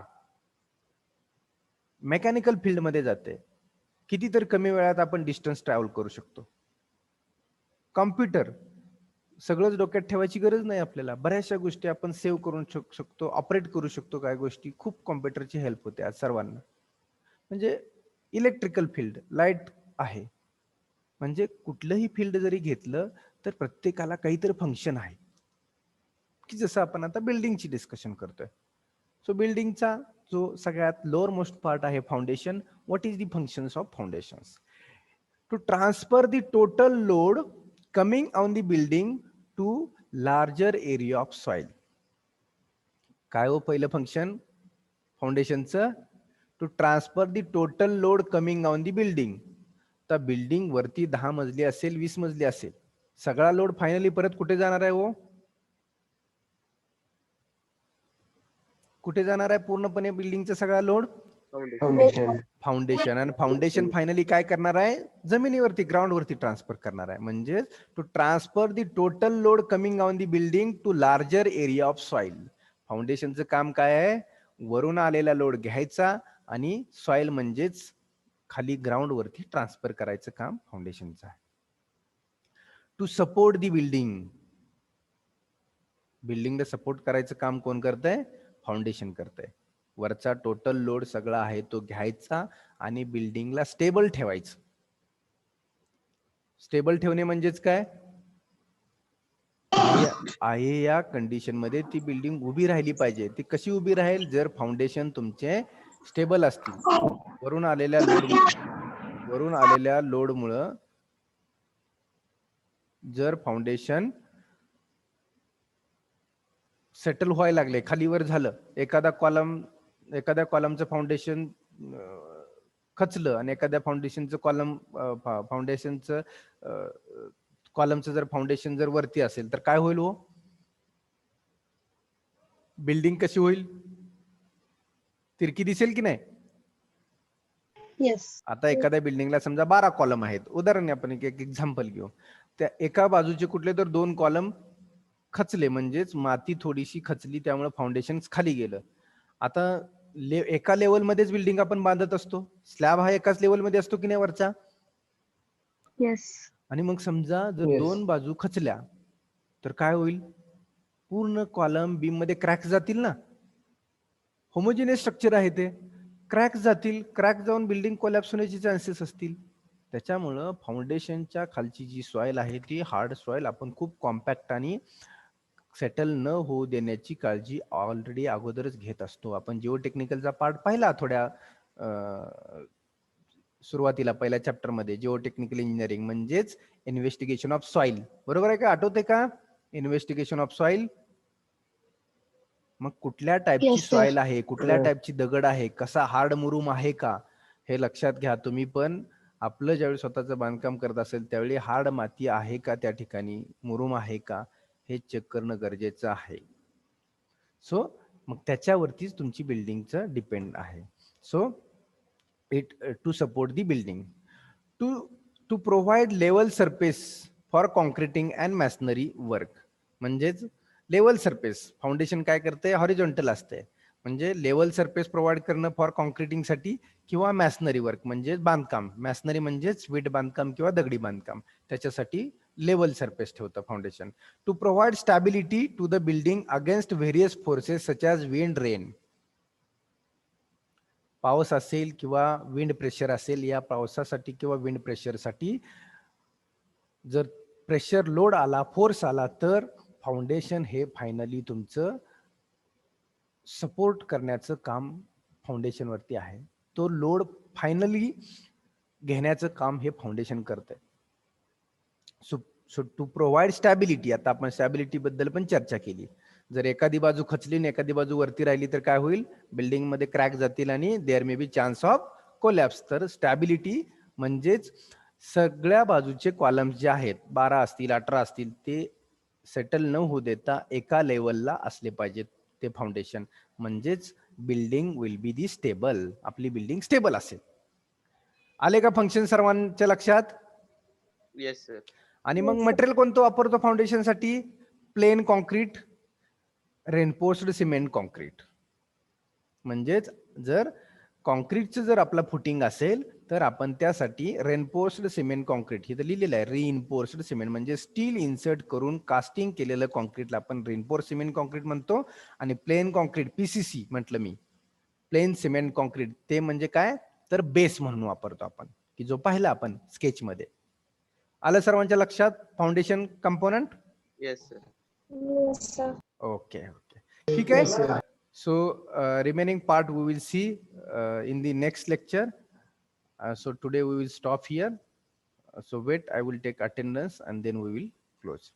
मेकॅनिकल फील्ड मध्ये जाते. कितीतरी कमी वेळात आपण डिस्टन्स ट्रॅव्हल करू शकतो. कॉम्प्युटर सगळंच डोक्यात ठेवायची गरज नाही आपल्याला, बऱ्याचशा गोष्टी आपण सेव्ह करून शकतो, ऑपरेट करू शकतो. काय गोष्टी खूप कॉम्प्युटरची हेल्प होते आज सर्वांना. म्हणजे इलेक्ट्रिकल फील्ड, लाईट आहे. म्हणजे कुठलंही फील्ड जरी घेतलं तर प्रत्येकाला काहीतरी फंक्शन आहे, की जसं आपण आता बिल्डिंगची डिस्कशन करतोय. सो बिल्डिंगचा जो सगळ्यात लोअर मोस्ट पार्ट आहे foundation. What is the functions of foundations? To transfer the total load coming on the building to larger area of soil. काय हो पहिलं फंक्शन फाउंडेशनचं? To transfer the total load coming on the building. तर building वरती 10 मजली असेल, 20 मजली असेल, सगळा लोड फायनली परत कुठे जाणार आहे? हो, कुठे जाणार आहे पूर्णपणे बिल्डिंगचा सगळा लोड? Foundation. फाउंडेशन. आणि फाउंडेशन फायनली काय करणार आहे? जमिनीवरती, ग्राउंड वरती ट्रान्सफर करणार आहे. म्हणजे to transfer the total load coming on the building to larger area of soil. फाउंडेशनचं काम काय आहे? वरून आलेला लोड घ्यायचा आणि सॉइल म्हणजेच खाली ग्राउंड वरती ट्रान्सफर करायचं काम फाउंडेशनचं आहे. To support the building. बिल्डिंगला सपोर्ट करायचं काम कोण करतंय? फाउंडेशन करतंय. वरचा टोटल लोड सगळा आहे तो घ्यायचा आणि बिल्डिंगला स्टेबल ठेवायचं. स्टेबल ठेवणे म्हणजेच काय आहे? या कंडिशन मध्ये ती बिल्डिंग उभी राहिली पाहिजे. ती कशी उभी राहील? जर फाउंडेशन तुमचे स्टेबल असतील. वरून आलेल्या लोडमुळं जर फाउंडेशन सेटल व्हायला लागले, खालीवर झालं, एखाद्या कॉलमचं फाउंडेशन खचलं आणि एखाद्या फाउंडेशनचं कॉलमचं जर फाउंडेशन जर वरती असेल तर काय होईल हो? बिल्डिंग कशी होईल? तिरकी दिसेल की नाही? Yes. आता एखाद्या बिल्डिंगला समजा 12 कॉलम आहेत, उदाहरण आपण एक एक्झाम्पल घेऊ. त्या एका बाजूचे कुठले तर 2 कॉलम खचले, म्हणजेच माती थोडीशी खचली, त्यामुळे फाउंडेशन खाली गेलं. आता एका लेवलमध्येच बिल्डिंग आपण बांधत असतो, स्लॅब हा एकाच लेवलमध्ये असतो की नाही वरचा? Yes. आणि मग समजा जर Yes. 2 बाजू खचल्या तर काय होईल? पूर्ण कॉलम बीम मध्ये क्रॅक जातील ना. होमोजिनियस स्ट्रक्चर आहे ते, क्रॅक जातील, क्रॅक जाऊन बिल्डिंग कोलॅप्स होण्याचे चान्सेस असतील. त्याच्यामुळं फाउंडेशनच्या खालची जी सॉइल आहे ती हार्ड सॉइल आपण खूप कॉम्पॅक्ट आणि सेटल न होऊ देण्याची काळजी ऑलरेडी अगोदरच घेत असतो. आपण जिओ टेक्निकलचा पार्ट पाहिला थोड्या सुरुवातीला पहिल्या चॅप्टर मध्ये. जिओ टेक्निकल इंजिनिअरिंग म्हणजेच इन्व्हेस्टिगेशन ऑफ सॉइल, बरोबर आहे का? आठवते का? Investigation of soil. मग कुठल्या टाईपची Yes, sir. सॉइल आहे, कुठल्या Yes. टाईपची दगड आहे, कसा हार्ड मुरुम आहे का, हे लक्षात घ्या. तुम्ही पण आपलं ज्यावेळी स्वतःचं बांधकाम करत असेल त्यावेळी हार्ड माती आहे का त्या ठिकाणी, मुरुम आहे का, हे चेक करणं गरजेचं आहे. सो मग त्याच्यावरतीच तुमची बिल्डिंगचं डिपेंड आहे. So it to support the building, to provide level surface for concreting and masonry work. म्हणजेच लेवल सरफेस, फाउंडेशन काय करते? हॉरिझॉन्टल असते, म्हणजे लेवल सरफेस प्रोव्हाइड करणं फॉर कॉन्क्रिटिंग साठी किंवा मॅशनरी वर्क म्हणजे बांधकाम. मॅशनरी म्हणजेच वीट बांधकाम किंवा दगडी बांधकाम, त्याच्यासाठी लेवल सरफेस ठेवतं foundation. To provide stability to the building against various forces such as wind, rain. पाऊस असेल किंवा विंड प्रेशर असेल, या पावसासाठी किंवा विंड प्रेशरसाठी जर प्रेशर लोड आला, फोर्स आला, तर फाउंडेशन हे फायनली तुमचं सपोर्ट करण्याचं काम फाउंडेशन वरती आहे. तो लोड फायनली घेण्याचं काम हे फाउंडेशन करतंय. सो टू प्रोव्हाइड स्टॅबिलिटी, आता आपण स्टॅबिलिटी बद्दल पण चर्चा केली. जर एखादी बाजू खचली आणि एखादी बाजू वरती राहिली तर काय होईल? बिल्डिंग मध्ये क्रॅक जातील आणि there may be chance of collapse. तर स्टॅबिलिटी म्हणजेच सगळ्या बाजूचे कॉलम्स जे आहेत, 12 असतील 18 असतील, ते सेटल न होऊ देता एका लेवलला असले पाहिजेत ते फाउंडेशन. म्हणजेच building will be the stable, आपली बिल्डिंग स्टेबल असेल. आले का फंक्शन सर्वांच्या लक्षात? Yes sir. आणि मग Yes, sir. मटेरियल कोणतं वापरतो फाउंडेशन साठी? Plain concrete, reinforced cement concrete. म्हणजेच जर कॉन्क्रीटचं जर आपला फुटिंग असेल तर आपण त्यासाठी रेनफोर्स्ड सिमेंट कॉन्क्रीट, हे तर लिहिलेलं आहे, रिइन्फोर्स्ड सिमेंट म्हणजे स्टील इन्सर्ट करून कास्टिंग केलेलं कॉन्क्रीटला आपण रेनफोर्स्ड सिमेंट कॉन्क्रीट म्हणतो. आणि प्लेन कॉन्क्रीट, पीसीसी म्हटलं मी, प्लेन सिमेंट कॉन्क्रीट, ते म्हणजे काय तर बेस म्हणून वापरतो आपण, की जो पाहिला आपण स्केच मध्ये. आलं सर्वांच्या लक्षात foundation component? Yes sir. Yes, sir. Okay okay, ठीक आहे. Yes, sir. So remaining part we will see in the next lecture. So today we will stop here. So wait, I will take attendance and then we will close.